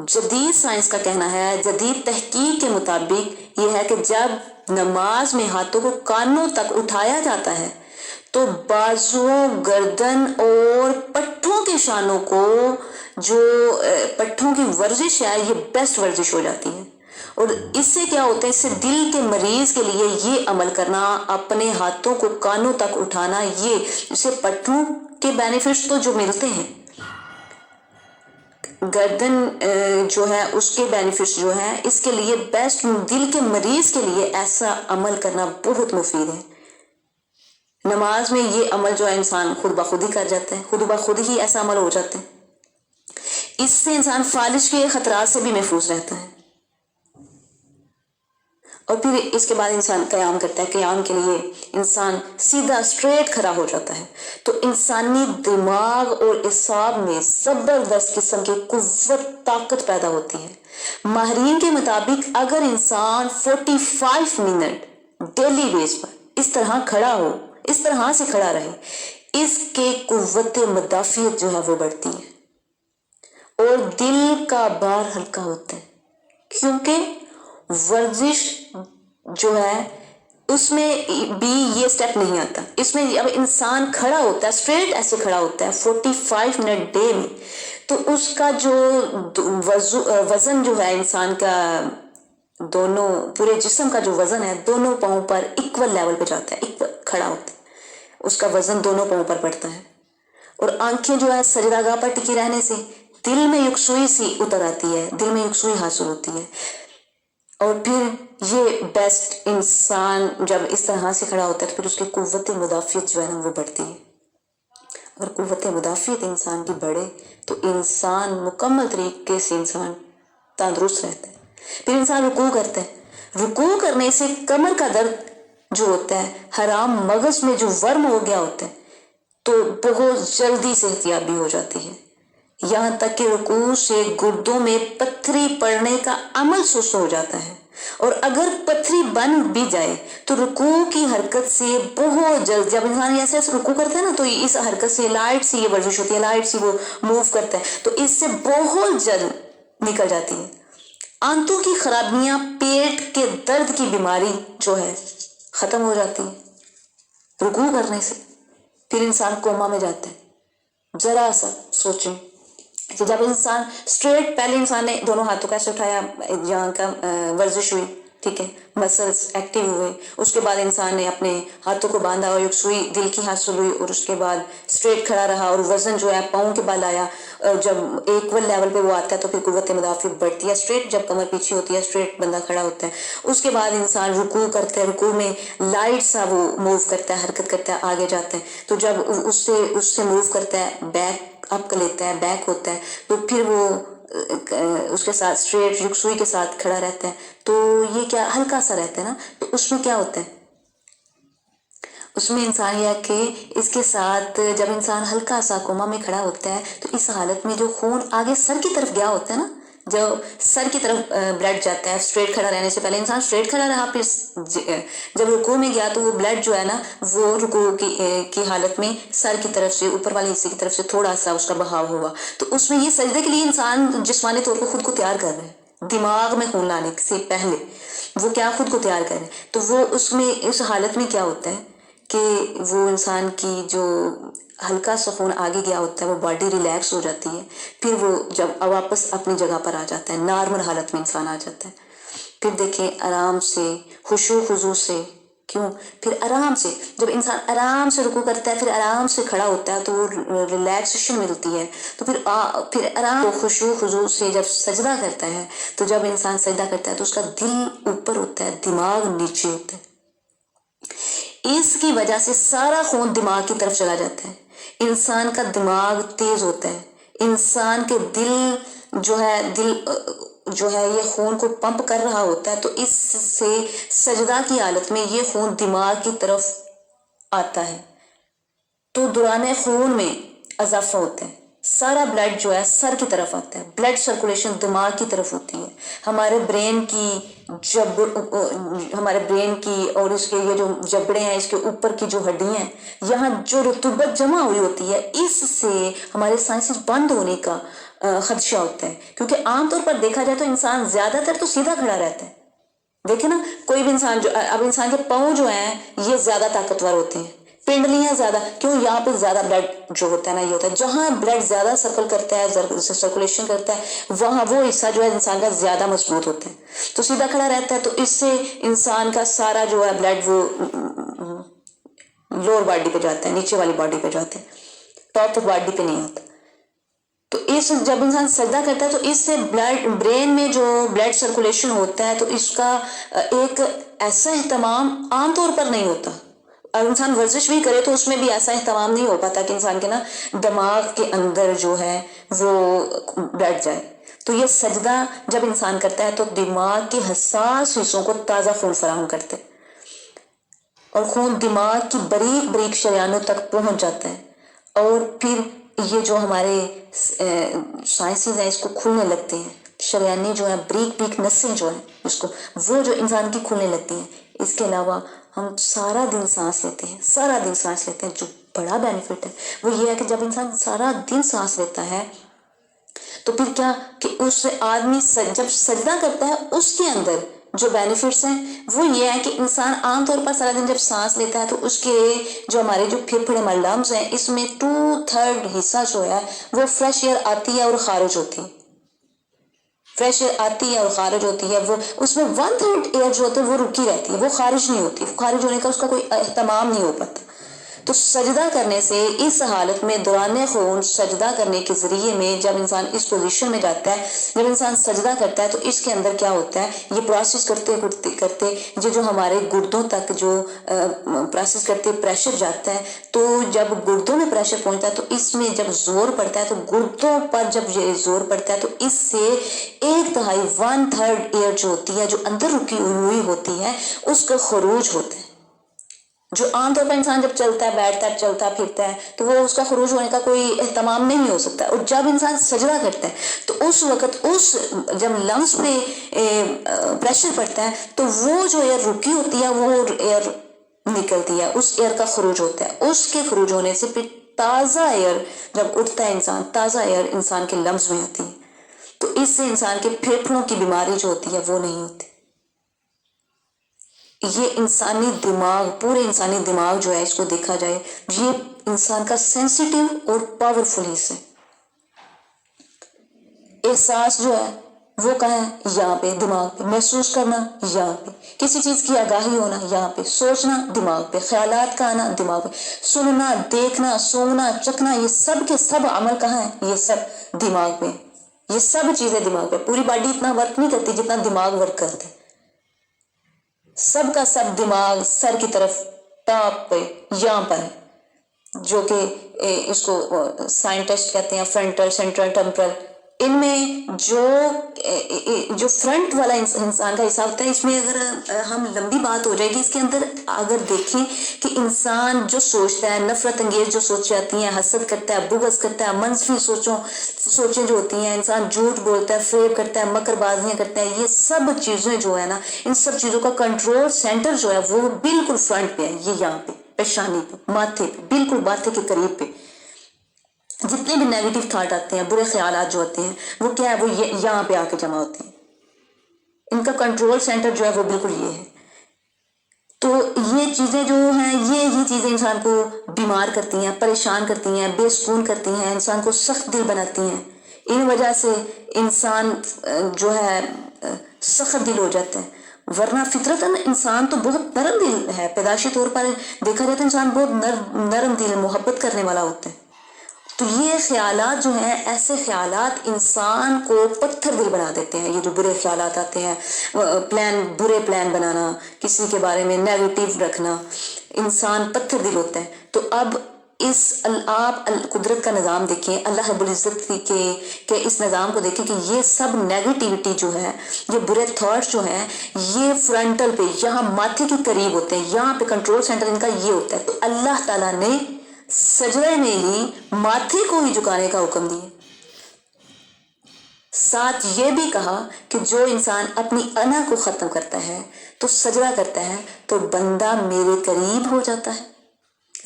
جدید سائنس کا کہنا ہے، جدید تحقیق کے مطابق یہ ہے کہ جب نماز میں ہاتھوں کو کانوں تک اٹھایا جاتا ہے تو بازوؤں، گردن اور پٹھوں کے شانوں کو، جو پٹھوں کی ورزش ہے، یہ بیسٹ ورزش ہو جاتی ہے. اور اس سے کیا ہوتا ہے، اس سے دل کے مریض کے لیے یہ عمل کرنا، اپنے ہاتھوں کو کانوں تک اٹھانا، یہ اسے پٹھوں کے بینیفٹس تو جو ملتے ہیں، گردن جو ہے اس کے بینیفٹس جو ہیں، اس کے لیے بیسٹ، دل کے مریض کے لیے ایسا عمل کرنا بہت مفید ہے. نماز میں یہ عمل جو ہے انسان خود بخود ہی کر جاتا ہے، خود بخود ہی ایسا عمل ہو جاتا ہے. اس سے انسان فالج کے خطرات سے بھی محفوظ رہتا ہے. اور پھر اس کے بعد انسان قیام کرتا ہے. قیام کے لیے انسان سیدھا اسٹریٹ کھڑا ہو جاتا ہے تو انسانی دماغ اور اعصاب میں زبردست قسم کی قوت، طاقت پیدا ہوتی ہے. ماہرین کے مطابق اگر انسان 45 منٹ ڈیلی بیس پر اس طرح کھڑا ہو، اس طرح سے کھڑا رہے، اس کے قوت مدافعت جو ہے وہ بڑھتی ہے اور دل کا بار ہلکا ہوتا ہے. کیونکہ ورزش جو ہے اس میں بھی یہ سٹیپ نہیں آتا. اس میں اب انسان کھڑا ہوتا ہے، اسٹریٹ ایسے کھڑا ہوتا ہے 45 منٹ ڈے میں، تو اس کا جو وزن جو ہے انسان کا، دونوں پورے جسم کا جو وزن ہے دونوں پاؤں پر ایکول لیول پہ جاتا ہے، ایکول کھڑا ہوتا ہے، اس کا وزن دونوں پاؤں پر پڑتا ہے. اور آنکھیں جو ہے سجدہ گاہ پر ٹکی رہنے سے دل میں یکسوئی سی اتر آتی ہے، دل میں یکسوئی حاصل ہوتی ہے. اور پھر یہ بیسٹ انسان جب اس طرح سے کھڑا ہوتا ہے تو پھر اس کی قوت مدافعت جو ہے نا وہ بڑھتی ہے. اور قوت مدافعت انسان کی بڑھے تو انسان مکمل طریقے سے انسان تندرست رہتا ہے. پھر انسان رکوع کرتا ہے. رکوع کرنے سے کمر کا درد جو ہوتا ہے، حرام مغز میں جو ورم ہو گیا ہوتا ہے، تو بہت جلدی صحتیابی ہو جاتی ہے. یہاں تک کہ رکوع سے گردوں میں پتھری پڑنے کا عمل سست ہو جاتا ہے، اور اگر پتھری بن بھی جائے تو رکوع کی حرکت سے بہت جلد، جب انسان ایسے رکوع کرتا ہے نا، تو اس حرکت سے لائٹ سی یہ ورزش ہوتی ہے، لائٹ سی وہ موو کرتا ہے، تو اس سے بہت جلد نکل جاتی ہے. آنتوں کی خرابیاں، پیٹ کے درد کی بیماری جو ہے ختم ہو جاتی ہے رکوع کرنے سے. پھر انسان کوما میں جاتا ہے. ذرا سا سوچیں کہ جب انسان اسٹریٹ، پہلے انسان نے دونوں ہاتھوں کا ایسے اٹھایا، یہاں کا ورزش ہوئی، ٹھیک ہے، مسلس ایکٹیو ہوئے. اس کے بعد انسان نے اپنے ہاتھوں کو باندھا اور ایک سوئی دل کی حاصل ہوئی، اور اس کے بعد اسٹریٹ کھڑا رہا اور وزن جو ہے پاؤں کے بل آیا. جب ایکول لیول پہ وہ آتا ہے تو پھر قوت مدافعت بڑھتی ہے. اسٹریٹ جب کمر پیچھے ہوتی ہے، اسٹریٹ بندہ کھڑا ہوتا ہے. اس کے بعد انسان رکوع کرتا ہے. رکوع میں لائٹ سا وہ موو کرتا ہے، حرکت کرتا ہے، آگے جاتا ہے. تو جب اس سے موو کرتا ہے، بیک اپ کر لیتا ہے، بیک ہوتا ہے، تو پھر وہ اس کے ساتھ اسٹریٹ یکسوئی کے ساتھ کھڑا رہتا ہے. تو یہ کیا ہلکا سا رہتا ہے نا. تو اس میں کیا ہوتا ہے، اس میں انسان یہ کہ اس کے ساتھ جب انسان ہلکا سا کوما میں کھڑا ہوتا ہے تو اس حالت میں جو خون آگے سر کی طرف گیا ہوتا ہے نا، جو سر کی طرف بلڈ جاتا ہے. اسٹریٹ کھڑا رہنے سے پہلے انسان اسٹریٹ کھڑا رہا، پھر جب رکوع میں گیا تو وہ بلڈ جو ہے نا، وہ رکوع کی حالت میں سر کی طرف سے، اوپر والے حصے کی طرف سے تھوڑا سا اس کا بہاؤ ہوا. تو اس میں یہ سجدے کے لیے انسان جسمانی طور پر خود کو تیار کر رہا ہے، دماغ میں خون لانے سے پہلے وہ کیا خود کو تیار کر رہے ہیں. تو وہ اس میں اس حالت میں کیا ہوتا ہے کہ وہ انسان کی جو ہلکا سا خون آگے گیا ہوتا ہے، وہ باڈی ریلیکس ہو جاتی ہے. پھر وہ جب واپس اپنی جگہ پر آ جاتا ہے، نارمل حالت میں انسان آ جاتا ہے. پھر دیکھیں آرام سے، خشوع خضوع سے، کیوں، پھر آرام سے جب انسان آرام سے رکوع کرتا ہے، پھر آرام سے کھڑا ہوتا ہے تو وہ ریلیکسیشن ملتی ہے. تو پھر آرام خشوع خضوع سے جب سجدہ کرتا ہے، تو جب انسان سجدہ کرتا ہے تو اس کا دل اوپر ہوتا ہے، دماغ نیچے ہوتا ہے. اس کی وجہ سے سارا خون دماغ کی طرف چلا جاتا ہے. انسان کا دماغ تیز ہوتا ہے. انسان کے دل جو ہے یہ خون کو پمپ کر رہا ہوتا ہے. تو اس سے سجدہ کی حالت میں یہ خون دماغ کی طرف آتا ہے، تو دوران خون میں اضافہ ہوتا ہے. سارا بلڈ جو ہے سر کی طرف آتا ہے. بلڈ سرکولیشن دماغ کی طرف ہوتی ہے. ہمارے برین کی اور اس کے یہ جو جبڑے ہیں، اس کے اوپر کی جو ہڈیاں ہیں، یہاں جو رطوبت جمع ہوئی ہوتی ہے، اس سے ہمارے سائنسز بند ہونے کا خدشہ ہوتا ہے. کیونکہ عام طور پر دیکھا جائے تو انسان زیادہ تر تو سیدھا کھڑا رہتا ہے. دیکھیں نا، کوئی بھی انسان اب انسان کے پاؤں جو ہیں یہ زیادہ طاقتور ہوتے ہیں، پنڈلیاں زیادہ، کیوں، یہاں پہ زیادہ بلڈ جو ہوتا ہے نا، یہ ہوتا ہے جہاں بلڈ زیادہ سرکل کرتا ہے، سرکولیشن کرتا ہے، وہاں وہ حصہ جو ہے انسان کا زیادہ مضبوط ہوتا ہے. تو سیدھا کھڑا رہتا ہے، تو اس سے انسان کا سارا جو ہے بلڈ وہ لوور باڈی پہ جاتا ہے، نیچے والی باڈی پہ جاتا ہے، ٹاپ باڈی پہ نہیں آتا. تو جب انسان سجدہ کرتا ہے تو اس سے برین میں جو بلڈ سرکولیشن ہوتا ہے، تو اس کا ایک ایسا اہتمام عام طور پر نہیں ہوتا. اور انسان ورزش بھی کرے تو اس میں بھی ایسا اہتمام نہیں ہو پاتا کہ انسان کے نا دماغ کے اندر جو ہے وہ بیٹھ جائے. تو یہ سجدہ جب انسان کرتا ہے تو دماغ کے حساس حصوں کو تازہ خون فراہم کرتے، اور خون دماغ کی باریک باریک شریانوں تک پہنچ جاتا ہے. اور پھر یہ جو ہمارے سائنسز ہیں اس کو کھلنے لگتے ہیں، شریانی جو ہے، بریک بریک نسیں جو ہیں اس کو، وہ جو انسان کی کھلنے لگتی ہیں. اس کے علاوہ ہم سارا دن سانس لیتے ہیں. جو بڑا بینیفٹ ہے وہ یہ ہے کہ جب انسان سارا دن سانس لیتا ہے تو پھر کیا کہ اس آدمی جب سجدہ کرتا ہے، اس کے اندر جو بینیفٹس ہیں وہ یہ ہے کہ انسان عام طور پر سارا دن جب سانس لیتا ہے تو اس کے جو ہمارے جو پھیپھڑے لنگز ہیں، اس میں 2/3 حصہ جو ہے وہ فریش ایئر آتی ہے اور خارج ہوتی ہے. فریش ایئر آتی ہے اور خارج ہوتی ہے. وہ اس میں 1/3 ایئر جو ہوتی ہے وہ رکی رہتی ہے، وہ خارج نہیں ہوتی. خارج ہونے کا اس کا کوئی اہتمام نہیں ہو پاتا. تو سجدہ کرنے سے اس حالت میں دوران خون سجدہ کرنے کے ذریعے میں جب انسان اس پوزیشن میں جاتا ہے، جب انسان سجدہ کرتا ہے تو اس کے اندر کیا ہوتا ہے، یہ پروسیس کرتے کرتے یہ جو ہمارے گردوں تک جو پروسیس کرتے پریشر جاتا ہے، تو جب گردوں میں پریشر پہنچتا ہے تو اس میں جب زور پڑتا ہے تو گردوں پر جب یہ زور پڑتا ہے تو اس سے 1/3 1/3 ایئر جو ہوتی ہے، جو اندر رکی ہوئی ہوتی ہے، اس کا خروج ہوتا ہے، جو عام طور پر انسان جب چلتا ہے، بیٹھتا ہے، چلتا پھرتا ہے تو وہ اس کا خروج ہونے کا کوئی اہتمام نہیں ہو سکتا. اور جب انسان سجدہ کرتا ہے تو اس وقت جب لنگس پہ پریشر پڑتا ہے تو وہ جو ایئر رکی ہوتی ہے وہ ایئر نکلتی ہے، اس ایئر کا خروج ہوتا ہے. اس کے خروج ہونے سے پھر تازہ ایئر جب اٹھتا ہے انسان، تازہ ایئر انسان کے لنگس میں ہوتی ہے، تو اس سے انسان کے پھیپھڑوں کی بیماری جو ہوتی ہے وہ نہیں ہوتی. یہ انسانی دماغ، پورے انسانی دماغ جو ہے، اس کو دیکھا جائے، یہ انسان کا سینسیٹیو اور پاورفل حصہ ہے. احساس جو ہے وہ کہاں ہے؟ یہاں پہ، دماغ پہ. محسوس کرنا یہاں پہ، کسی چیز کی آگاہی ہونا یہاں پہ، سوچنا دماغ پہ، خیالات کا آنا دماغ پہ، سننا، دیکھنا، سونگنا، چکھنا، یہ سب کے سب عمل کہاں ہیں؟ یہ سب دماغ پہ. یہ سب چیزیں دماغ پہ. پوری باڈی اتنا ورک نہیں کرتی جتنا دماغ ورک کرتا ہے. سب کا سب دماغ سر کی طرف ٹاپ پہ یہاں پر ہے، جو کہ اس کو سائنٹسٹ کہتے ہیں فرنٹل، سینٹرل، ٹیمپرل. ان میں جو فرنٹ والا انسان کا حصہ ہوتا ہے، اس میں اگر ہم لمبی بات ہو جائے گی اس کے اندر، اگر دیکھیں کہ انسان جو سوچتا ہے، نفرت انگیز جو سوچیں آتی ہیں، حسد کرتا ہے، بغض کرتا ہے، منفی سوچیں جو ہوتی ہیں، انسان جھوٹ بولتا ہے، فریب کرتا ہے، مکر بازیاں کرتا ہے، یہ سب چیزیں جو ہے نا، ان سب چیزوں کا کنٹرول سینٹر جو ہے وہ بالکل فرنٹ پہ ہے. یہ یہاں پہ پیشانی پہ، ماتھے پہ، بالکل ماتھے کے قریب پہ. جتنے بھی نیگیٹو تھاٹ آتے ہیں، برے خیالات جو ہوتے ہیں، وہ کیا ہے؟ وہ یہاں پہ آ کے جمع ہوتے ہیں. ان کا کنٹرول سینٹر جو ہے وہ بالکل یہ ہے. تو یہ چیزیں جو ہیں، یہ چیزیں انسان کو بیمار کرتی ہیں، پریشان کرتی ہیں، بے سکون کرتی ہیں، انسان کو سخت دل بناتی ہیں. ان وجہ سے انسان جو ہے سخت دل ہو جاتا ہے. ورنہ فطرتاً انسان تو بہت نرم دل ہے، پیدائشی طور پر دیکھا جائے تو انسان بہت نرم دل، محبت کرنے والا ہوتا ہے. تو یہ خیالات جو ہیں، ایسے خیالات انسان کو پتھر دل بنا دیتے ہیں. یہ جو برے خیالات آتے ہیں، برے پلان بنانا، کسی کے بارے میں نیگیٹو رکھنا، انسان پتھر دل ہوتا ہے. تو اب آپ قدرت کا نظام دیکھیں، اللہ رب العزت کے اس نظام کو دیکھیں کہ یہ سب نیگیٹیوٹی جو ہے، یہ برے تھاٹس جو ہیں، یہ فرنٹل پہ، یہاں ماتھے کے قریب ہوتے ہیں، یہاں پہ کنٹرول سینٹر ان کا یہ ہوتا ہے. تو اللہ تعالیٰ نے سجدے میں ہی ماتھے کو ہی جھکانے کا حکم دیا. ساتھ یہ بھی کہا کہ جو انسان اپنی انا کو ختم کرتا ہے تو سجدہ کرتا ہے تو بندہ میرے قریب ہو جاتا ہے.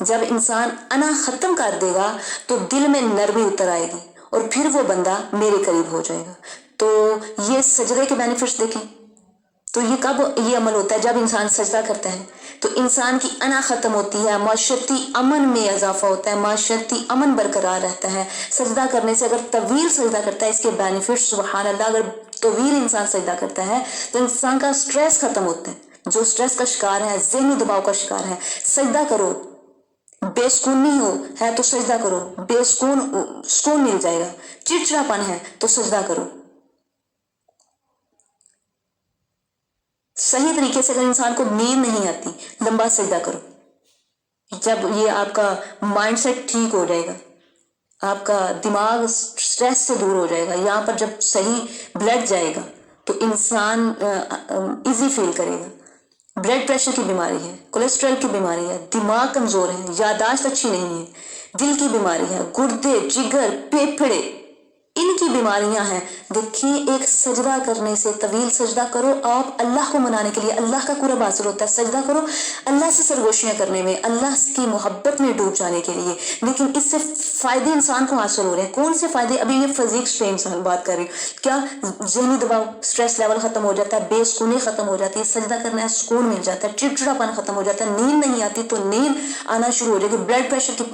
جب انسان انا ختم کر دے گا تو دل میں نرمی اتر آئے گی اور پھر وہ بندہ میرے قریب ہو جائے گا. تو یہ سجدے کے بینیفٹس دیکھیں. تو یہ کب یہ عمل ہوتا ہے؟ جب انسان سجدہ کرتا ہے تو انسان کی انا ختم ہوتی ہے، معاشرتی امن میں اضافہ ہوتا ہے، معاشرتی امن برقرار رہتا ہے. سجدہ کرنے سے اگر طویل سجدہ کرتا ہے، اس کے بینیفٹس سبحان اللہ، اگر طویل انسان سجدہ کرتا ہے تو انسان کا سٹریس ختم ہوتا ہے. جو سٹریس کا شکار ہے، ذہنی دباؤ کا شکار ہے، سجدہ کرو. بے سکون نہیں ہے تو سجدہ کرو، بے سکون مل جائے گا. چڑچڑاپن ہے تو سجدہ کرو. صحیح طریقے سے اگر انسان کو نیند نہیں آتی، لمبا سجدہ کرو. جب یہ آپ کا مائنڈ سیٹ ٹھیک ہو جائے گا، آپ کا دماغ سٹریس سے دور ہو جائے گا، یہاں پر جب صحیح بلڈ جائے گا تو انسان ایزی فیل کرے گا. بلڈ پریشر کی بیماری ہے، کولیسٹرول کی بیماری ہے، دماغ کمزور ہے، یادداشت اچھی نہیں ہے، دل کی بیماری ہے، گردے، جگر، پھیپھڑے، ان کی بیماریاں ہیں. دیکھیں، ایک سجدہ کرنے سے، طویل سجدہ کرو آپ اللہ کو منانے کے لیے، اللہ کا قرب حاصل ہوتا ہے. سجدہ کرو اللہ سے سرگوشیاں کرنے میں، اللہ کی محبت میں ڈوب جانے کے لیے. لیکن اس سے فائدے انسان کو حاصل ہو رہے ہیں. کون سے فائدے؟ ابھی یہ فزیکس پہ انسان بات کر رہی ہوں. کیا؟ ذہنی دباؤ، سٹریس لیول ختم ہو جاتا ہے، بے سکونی ختم ہو جاتی ہے. سجدہ کرنا ہے، سکون مل جاتا ہے، چڑچڑاپن ختم ہو جاتا ہے. نیند نہیں آتی تو نیند آنا شروع ہو جائے گی. بلڈ پریشر کی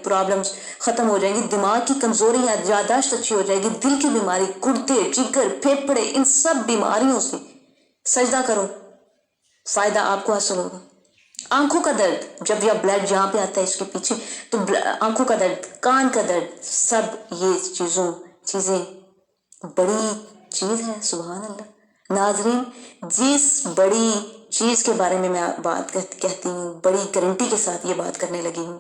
پرابلمز ختم ہو جائیں گی. دماغ کی کمزوری ہے، یادداشت اچھی ہو جائے گی. دل کی بیماری، گردے، جگر، پھیپھڑے، ان سب بیماریوں سے سجدہ کرو، فائدہ آپ کو حاصل ہوگا. آنکھوں کا درد، جب یہ بلڈ جہاں پہ آتا ہے اس کے پیچھے، تو آنکھوں کا درد، کان کا درد، سب یہ چیزیں بڑی چیز ہے. سبحان اللہ. ناظرین، جس بڑی چیز کے بارے میں بات کہتی ہوں، بڑی گارنٹی کے ساتھ یہ بات کرنے لگی ہوں،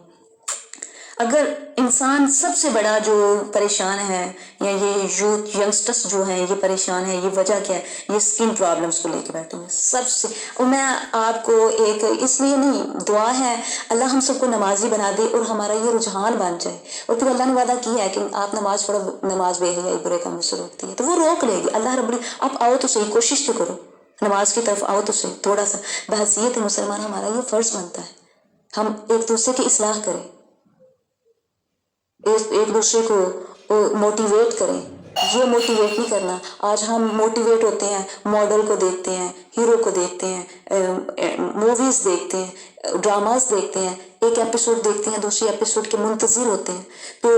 اگر انسان سب سے بڑا جو پریشان ہے، یا یہ یوتھ ینگسٹرس جو ہیں یہ پریشان ہے، یہ وجہ کیا ہے؟ یہ اسکن پرابلمس کو لے کے بیٹھے ہیں سب سے. اور میں آپ کو ایک اس لیے نہیں، دعا ہے اللہ ہم سب کو نمازی بنا دے اور ہمارا یہ رجحان بن جائے. اور پھر اللہ نے وعدہ کیا ہے کہ آپ نماز پڑھو، نماز بے حیائی برے کاموں سے روکتی ہے، تو وہ روک لے گی. اللہ رب آپ آؤ تو صحیح، کوشش تو کرو، نماز کی طرف آؤ تو صحیح. تھوڑا سا بحیثیت مسلمان ہمارا یہ فرض بنتا ہے ہم ایک دوسرے کی اصلاح کریں، ایک دوسرے کو موٹیویٹ کریں. یہ موٹیویٹ نہیں کرنا. آج ہم موٹیویٹ ہوتے ہیں، ماڈل کو دیکھتے ہیں، ہیرو کو دیکھتے ہیں، موویز دیکھتے ہیں، ڈراماز دیکھتے ہیں، ایک ایپیسوڈ دیکھتے ہیں، دوسری ایپیسوڈ کے منتظر ہوتے ہیں. تو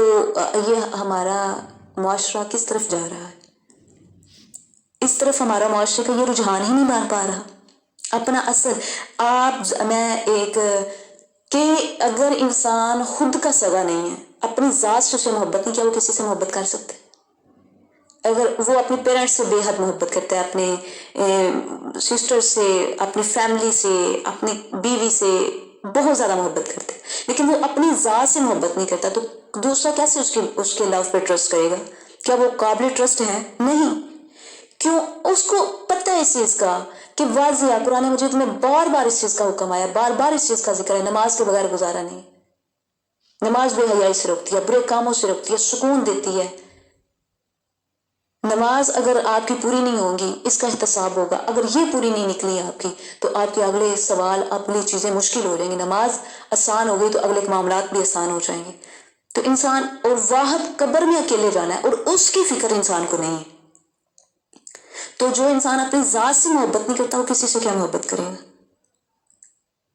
یہ ہمارا معاشرہ کس طرف جا رہا ہے؟ اس طرف ہمارا معاشرے کا یہ رجحان ہی نہیں بن پا رہا. اپنا اصل کہ اگر انسان خود کا سگا نہیں ہے، اپنی ذات سے اسے محبت نہیں کیا، وہ کسی سے محبت کر سکتے؟ اگر وہ اپنے پیرنٹس سے بے حد محبت کرتا ہے، اپنے سسٹر سے، اپنی فیملی سے، اپنی بیوی سے بہت زیادہ محبت کرتا ہے، لیکن وہ اپنی ذات سے محبت نہیں کرتا، تو دوسرا کیسے اس کے لو پہ ٹرسٹ کرے گا؟ کیا وہ قابل ٹرسٹ ہے؟ نہیں. کیوں؟ اس کو پتہ ہے اس چیز کا کہ واضح ہے، قرآن مجید میں بار بار اس چیز کا حکم آیا، بار بار اس چیز کا ذکر ہے. نماز کے بغیر گزارا نہیں. نماز بے حیائی سے روکتی ہے، برے کاموں سے روکتی ہے، سکون دیتی ہے. نماز اگر آپ کی پوری نہیں ہوگی، اس کا احتساب ہوگا. اگر یہ پوری نہیں نکلی آپ کی، تو آپ کے اگلے سوال، اگلی چیزیں مشکل ہو جائیں گی. نماز آسان ہو گئی تو اگلے معاملات بھی آسان ہو جائیں گے. تو انسان اور واحد قبر میں اکیلے جانا ہے، اور اس کی فکر انسان کو نہیں ہے. تو جو انسان اپنی ذات سے محبت نہیں کرتا، وہ کسی سے کیا محبت کرے گا؟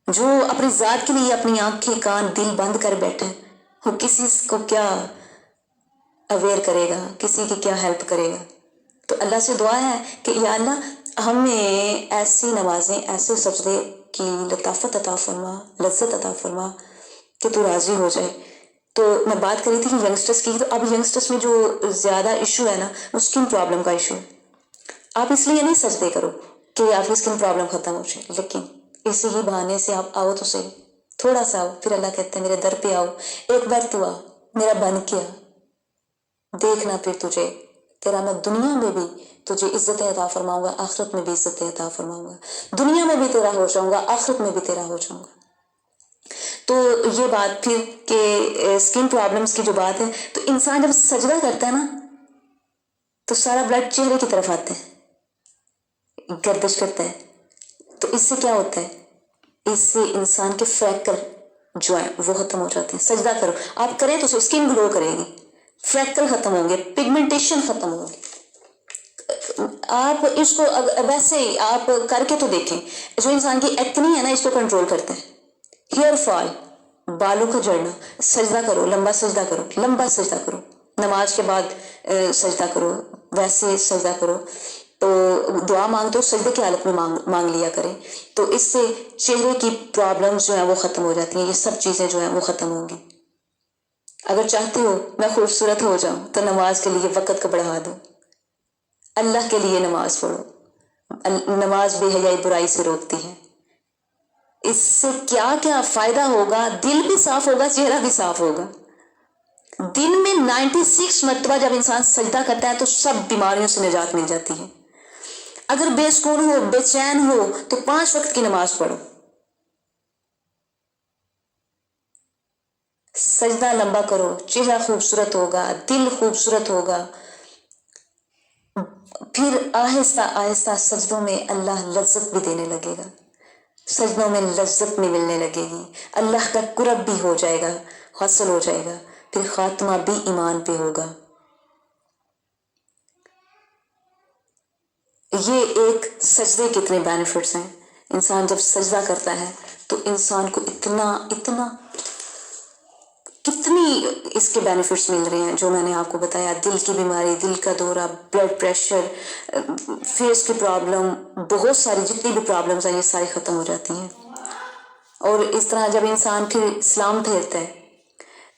جو اپنی ذات کے لیے اپنی آنکھیں، کان، دل بند کر بیٹھے، وہ کسی کو کیا اویئر کرے گا، کسی کی کیا ہیلپ کرے گا؟ تو اللہ سے دعا ہے کہ یا اللہ ہمیں ایسی نمازیں، ایسے سجدے کی لطافت عطا فرما، لذت عطا فرما کہ تو راضی ہو جائے. تو میں بات کر رہی تھی کہ ینگسٹرس کی، تو اب ینگسٹرس میں جو زیادہ ایشو ہے نا، وہ اسکن پرابلم کا ایشو ہے. آپ اس لیے نہیں سجدے کرو کہ آپ کی اسکن پرابلم ختم ہو جائے، لیکن اسی ہی بہانے سے آپ آؤ تو صحیح، تھوڑا سا آؤ. پھر اللہ کہتے ہیں میرے در پہ آؤ، ایک بار تو آ، میرا بن کے آ، دیکھنا پھر تجھے تیرا میں دنیا میں بھی تجھے عزتیں عطا فرماؤں گا، آخرت میں بھی عزتیں عطا فرماؤں گا. دنیا میں بھی تیرا ہو جاؤں گا، آخرت میں بھی تیرا ہو جاؤں گا. تو یہ بات پھر کہ اسکن پرابلمس کی جو بات ہے، تو انسان جب سجدہ کرتا ہے نا، تو سارا بلڈ چہرے کی طرف آتا ہے، گردش کرتا ہے. تو اس سے کیا ہوتا ہے؟ اس سے انسان کے فریکل جو ہیں وہ ختم ہو جاتے ہیں. سجدہ کرو، آپ کریں تو اسکن گلو کرے گی، فریکل ختم ہوں گے، پگمنٹیشن ختم ہوگی. آپ اس کو ویسے ہی آپ کر کے تو دیکھیں. جو انسان کی ایکنی ہے نا، اس کو کنٹرول کرتے ہیں. ہیئر فال، بالوں کا جڑنا. سجدہ کرو، لمبا سجدہ کرو، لمبا سجدہ کرو. نماز کے بعد سجدہ کرو، ویسے سجدہ کرو. تو دعا مانگتے ہو سجدے کی حالت میں مانگ لیا کریں. تو اس سے چہرے کی پرابلمز جو ہیں وہ ختم ہو جاتی ہیں. یہ سب چیزیں جو ہیں وہ ختم ہوں گی. اگر چاہتے ہو میں خوبصورت ہو جاؤں تو نماز کے لیے وقت کو بڑھا دو، اللہ کے لیے نماز پڑھو. نماز بے حیائی برائی سے روکتی ہے. اس سے کیا کیا فائدہ ہوگا؟ دل بھی صاف ہوگا، چہرہ بھی صاف ہوگا. دن میں 96 مرتبہ جب انسان سجدہ کرتا ہے تو سب بیماریوں سے نجات مل جاتی ہے. اگر بے سکون ہو، بے چین ہو، تو 5 وقت کی نماز پڑھو. سجدہ لمبا کرو، چہرہ خوبصورت ہوگا، دل خوبصورت ہوگا. پھر آہستہ آہستہ سجدوں میں اللہ لذت بھی دینے لگے گا، سجدوں میں لذت بھی ملنے لگے گی، اللہ کا قرب بھی ہو جائے گا، حاصل ہو جائے گا. پھر خاتمہ بھی ایمان پہ ہوگا. یہ ایک سجدے کے اتنے بینیفٹس ہیں. انسان جب سجدہ کرتا ہے تو انسان کو کتنی اس کے بینیفٹس مل رہے ہیں جو میں نے آپ کو بتایا. دل کی بیماری، دل کا دورہ، بلڈ پریشر، فیس کی پرابلم، بہت ساری جتنی بھی پرابلمز ہیں یہ ساری ختم ہو جاتی ہیں. اور اس طرح جب انسان پھر اسلام پھیرتا ہے،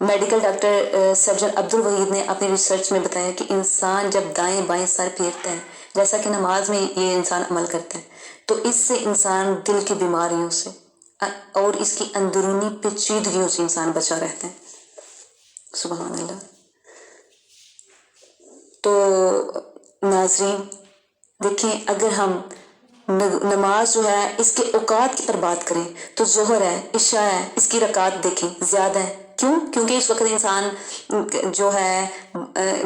میڈیکل ڈاکٹر سرجن عبد الوحید نے اپنی ریسرچ میں بتایا کہ انسان جب دائیں بائیں سر پھیرتا ہے، جیسا کہ نماز میں یہ انسان عمل کرتا ہے، تو اس سے انسان دل کی بیماریوں سے اور اس کی اندرونی پیچیدگیوں سے انسان بچا رہتا ہے. سبحان اللہ. تو ناظرین دیکھیں، اگر ہم نماز جو ہے اس کے اوقات کی پر بات کریں تو ظہر ہے، عشاء ہے، اس کی رکعت دیکھیں زیادہ ہے. کیوں؟ کیونکہ اس وقت انسان جو ہے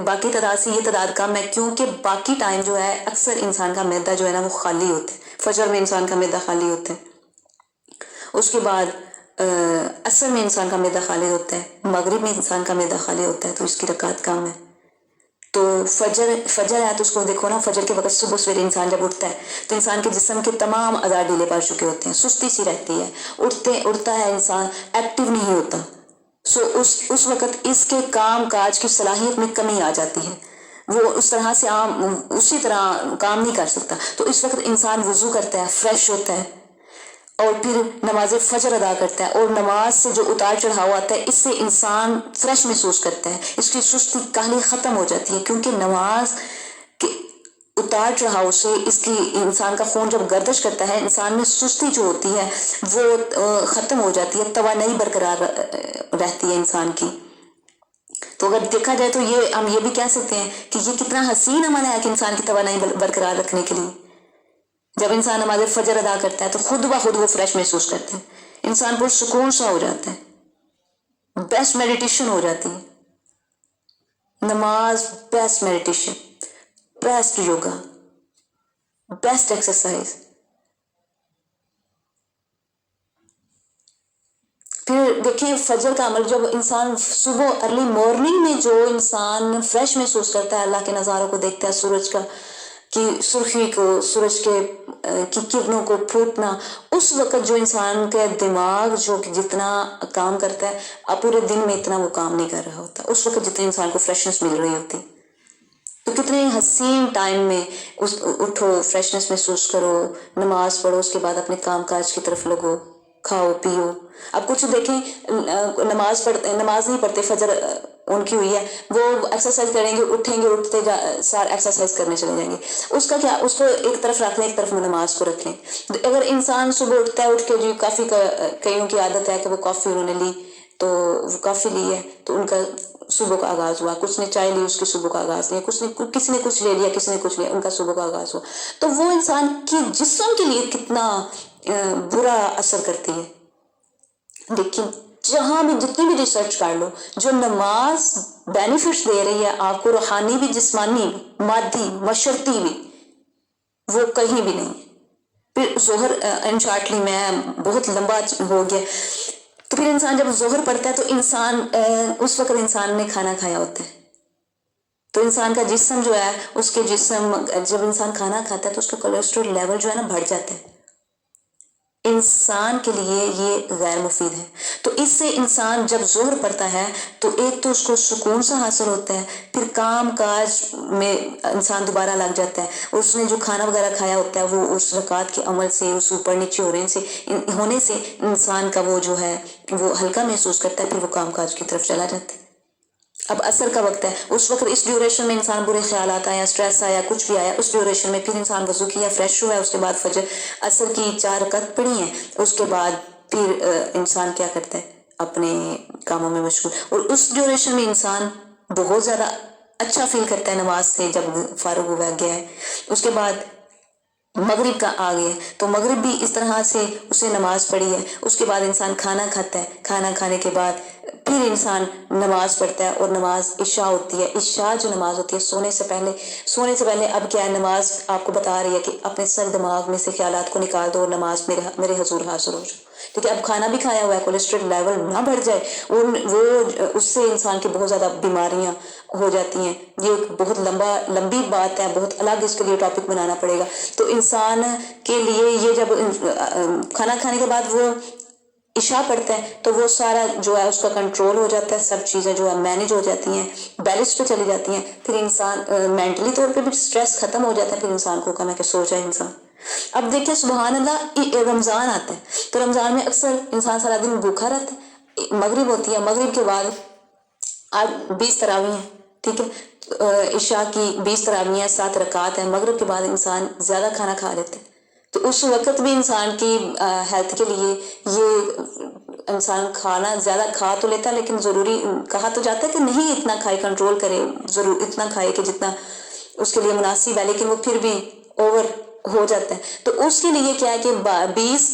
باقی تعداد سے یہ تعداد کم ہے، کیونکہ باقی ٹائم جو ہے اکثر انسان کا معدہ جو ہے نا وہ خالی ہوتا ہے. فجر میں انسان کا معدہ خالی ہوتا ہے، اس کے بعد عصر میں انسان کا معدہ خالی ہوتا ہے، مغرب میں انسان کا معدہ خالی ہوتا ہے، تو اس کی رکعت کم ہے. تو فجر ہے تو اس کو دیکھو نا، فجر کے وقت صبح سویرے انسان جب اٹھتا ہے تو انسان کے جسم کے تمام اعضاء ڈھیلے پڑ چکے ہوتے ہیں، سستی سی رہتی ہے، اٹھتا ہے انسان ایکٹیو نہیں ہوتا. سو اس وقت اس کے کام کاج کی صلاحیت میں کمی آ جاتی ہے، وہ اس طرح سے اسی طرح کام نہیں کر سکتا. تو اس وقت انسان وضو کرتا ہے، فریش ہوتا ہے، اور پھر نماز فجر ادا کرتا ہے، اور نماز سے جو اتار چڑھاؤ آتا ہے اس سے انسان فریش محسوس کرتا ہے، اس کی سستی کاہلی ختم ہو جاتی ہے. کیونکہ نماز کے اتار چڑھاؤ سے اس کی انسان کا خون جب گردش کرتا ہے، انسان میں سستی جو ہوتی ہے وہ ختم ہو جاتی ہے، توانائی برقرار رہتی ہے انسان کی. تو اگر دیکھا جائے تو ہم یہ بھی کہہ سکتے ہیں کہ یہ کتنا حسین عمل ہے کہ انسان کی توانائی برقرار رکھنے کے لیے جب انسان نماز فجر ادا کرتا ہے تو خود بخود وہ فریش محسوس کرتا ہے، انسان پرسکون سا ہو جاتا ہے، بیسٹ میڈیٹیشن ہو جاتی ہے. نماز best meditation, best yoga, best exercise. پھر دیکھیں فجر کا عمل، جب انسان صبح ارلی مارننگ میں جو انسان فریش محسوس کرتا ہے، اللہ کے نظاروں کو دیکھتا ہے، سورج کی سرخی کو، سورج کی کرنوں کو پھوٹنا، اس وقت جو انسان کا دماغ جو جتنا کام کرتا ہے اب پورے دن میں اتنا وہ کام نہیں کر رہا ہوتا، اس وقت جتنے انسان کو فریشنس مل رہی ہوتی. تو کتنے حسین ٹائم میں اٹھو، فریشنس محسوس کرو، نماز پڑھو، اس کے بعد اپنے کام کاج کی طرف لگو، کھاؤ پیو. اب کچھ دیکھیں نماز نہیں پڑھتے، فجر ان کی ہوئی ہے، وہ ایکسرسائز کریں گے، اٹھیں گے، اٹھتے سار ایکسرسائز کرنے چلے جائیں گے. اس کا کیا، اس کو ایک طرف رکھ لیں، ایک طرف نماز کو رکھ لیں. اگر انسان صبح اٹھتا ہے، اٹھ کے جی کافی، کئیوں کی عادت ہے کہ وہ کافی انہوں نے لی، تو وہ کافی لی ہے تو ان کا صبح کا آغاز ہوا، کچھ نے چائے لی، اس کی صبح کا آغاز لیا، کسی نے کچھ لے لیا، کسی نے کچھ لیا، ان کا صبح کا آغاز ہوا. تو وہ انسان کی جسم کے لیے کتنا برا اثر کرتی ہے. لیکن جہاں بھی جتنی بھی ریسرچ کر لو، جو نماز بینیفٹس دے رہی ہے آپ کو، روحانی بھی، جسمانی بھی، مادی معاشرتی بھی، وہ کہیں بھی نہیں. پھر ظہر، ان شارٹلی میں بہت لمبا ہو گیا، تو پھر انسان جب ظہر پڑھتا ہے تو انسان اس وقت انسان نے کھانا کھایا ہوتا ہے، تو انسان کا جسم جو ہے، اس کے جسم جب انسان کھانا کھاتا ہے تو اس کا کولیسٹرول لیول جو ہے نا بڑھ جاتا ہے. انسان کے لیے یہ غیر مفید ہے. تو اس سے انسان جب ظہر پڑتا ہے تو ایک تو اس کو سکون سا حاصل ہوتا ہے، پھر کام کاج میں انسان دوبارہ لگ جاتا ہے. اس نے جو کھانا وغیرہ کھایا ہوتا ہے وہ اس رکعت کے عمل سے، اس اوپر نیچے ہونے سے انسان کا وہ جو ہے وہ ہلکا محسوس کرتا ہے، پھر وہ کام کاج کی طرف چلا جاتا ہے. اب عصر کا وقت ہے، اس وقت اس ڈیوریشن میں انسان برے خیالات آیا، سٹریس آیا، کچھ بھی آیا، اس ڈیوریشن میں پھر انسان وضو کیا، فریش ہوا، اس کے بعد فجر عصر کی 4 رکعت پڑھی ہیں، اس کے بعد پھر انسان کیا کرتا ہے، اپنے کاموں میں مشغول. اور اس ڈیوریشن میں انسان بہت زیادہ اچھا فیل کرتا ہے نماز سے جب فارغ ہوا گیا ہے. اس کے بعد مغرب کا آ گیا تو مغرب بھی اس طرح سے اسے نماز پڑھی ہے. اس کے بعد انسان کھانا کھاتا ہے، کھانا کھانے کے بعد پھر انسان نماز پڑھتا ہے، اور نماز عشاء ہوتی ہے. عشاء جو نماز ہوتی ہے سونے سے پہلے اب کیا ہے، نماز آپ کو بتا رہی ہے کہ اپنے سر دماغ میں سے خیالات کو نکال دو اور نماز میرے حضور حاضر ہو جاؤ. کیونکہ اب کھانا بھی کھایا ہوا ہے، کولیسٹرول لیول نہ بڑھ جائے، وہ اس سے انسان کی بہت زیادہ بیماریاں ہو جاتی ہیں. یہ ایک بہت لمبی بات ہے، بہت الگ اس کے لیے ٹاپک بنانا پڑے گا. تو انسان کے لیے یہ جب کھانا کھانے کے بعد وہ عشاء پڑھتا ہے تو وہ سارا جو ہے اس کا کنٹرول ہو جاتا ہے، سب چیزیں جو ہے مینج ہو جاتی ہیں، بیلنس پہ چلی جاتی ہیں. پھر انسان مینٹلی طور پہ بھی سٹریس ختم ہو جاتا ہے، پھر انسان کو کہنا کہ سو جائے انسان. اب دیکھیں سبحان اللہ، رمضان آتا ہے تو رمضان میں اکثر انسان سارا دن بھوکھا رہتا ہے، مغرب ہوتی ہے، مغرب کے بعد آج 20 تراویح ہیں، ٹھیک ہے، عشاء کی 20 تراویح ہیں، 7 رکعات ہیں، مغرب کے بعد انسان زیادہ کھانا کھا لیتے ہیں، تو اس وقت بھی انسان کی ہیلتھ کے لیے یہ انسان کھانا زیادہ کھا تو لیتا ہے، لیکن ضروری کہا تو جاتا ہے کہ نہیں اتنا کھائے، کنٹرول کرے، ضرور اتنا کھائے کہ جتنا اس کے لیے مناسب ہے، لیکن وہ پھر بھی اوور ہو جاتا ہے، تو اس کے لیے کیا ہے کہ 20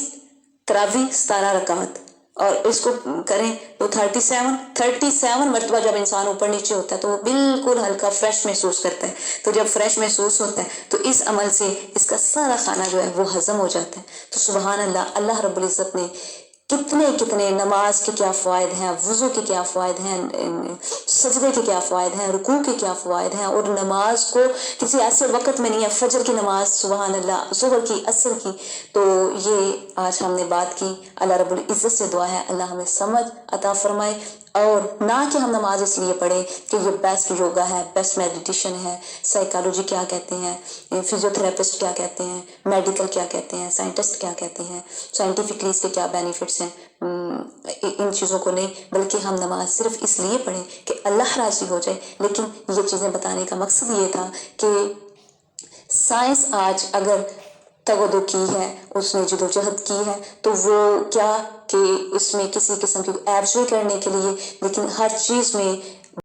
تراویح 17 رکعت، اور اس کو کریں تو 37 مرتبہ جب انسان اوپر نیچے ہوتا ہے تو وہ بالکل ہلکا فریش محسوس کرتا ہے، تو جب فریش محسوس ہوتا ہے تو اس عمل سے اس کا سارا کھانا جو ہے وہ ہضم ہو جاتا ہے۔ تو سبحان اللہ، اللہ رب العزت نے کتنے نماز کے کیا فوائد ہیں، وضو کے کیا فوائد ہیں، سجدے کے کیا فوائد ہیں، رکوع کے کیا فوائد ہیں، اور نماز کو کسی ایسے وقت میں نہیں ہے، فجر کی نماز سبحان اللہ، ظہر کی، عصر کی، تو یہ آج ہم نے بات کی۔ اللہ رب العزت سے دعا ہے اللہ ہمیں سمجھ عطا فرمائے، اور نہ کہ ہم نماز اس لیے پڑھیں کہ یہ بیسٹ یوگا ہے، بیسٹ میڈیٹیشن ہے، سائیکالوجی کیا کہتے ہیں، فزیو تھراپسٹ کیا کہتے ہیں، میڈیکل کیا کہتے ہیں، سائنٹسٹ کیا کہتے ہیں، سائنٹیفکلی اس کے کیا بینیفٹس ہیں، ان چیزوں کو نہیں، بلکہ ہم نماز صرف اس لیے پڑھیں کہ اللہ راضی ہو جائے۔ لیکن یہ چیزیں بتانے کا مقصد یہ تھا کہ سائنس آج اگر تغدو کی ہے، اس نے جدوجہد کی ہے، تو وہ کیا کہ اس میں کسی قسم کی ایبزرو کرنے کے لیے، لیکن ہر چیز میں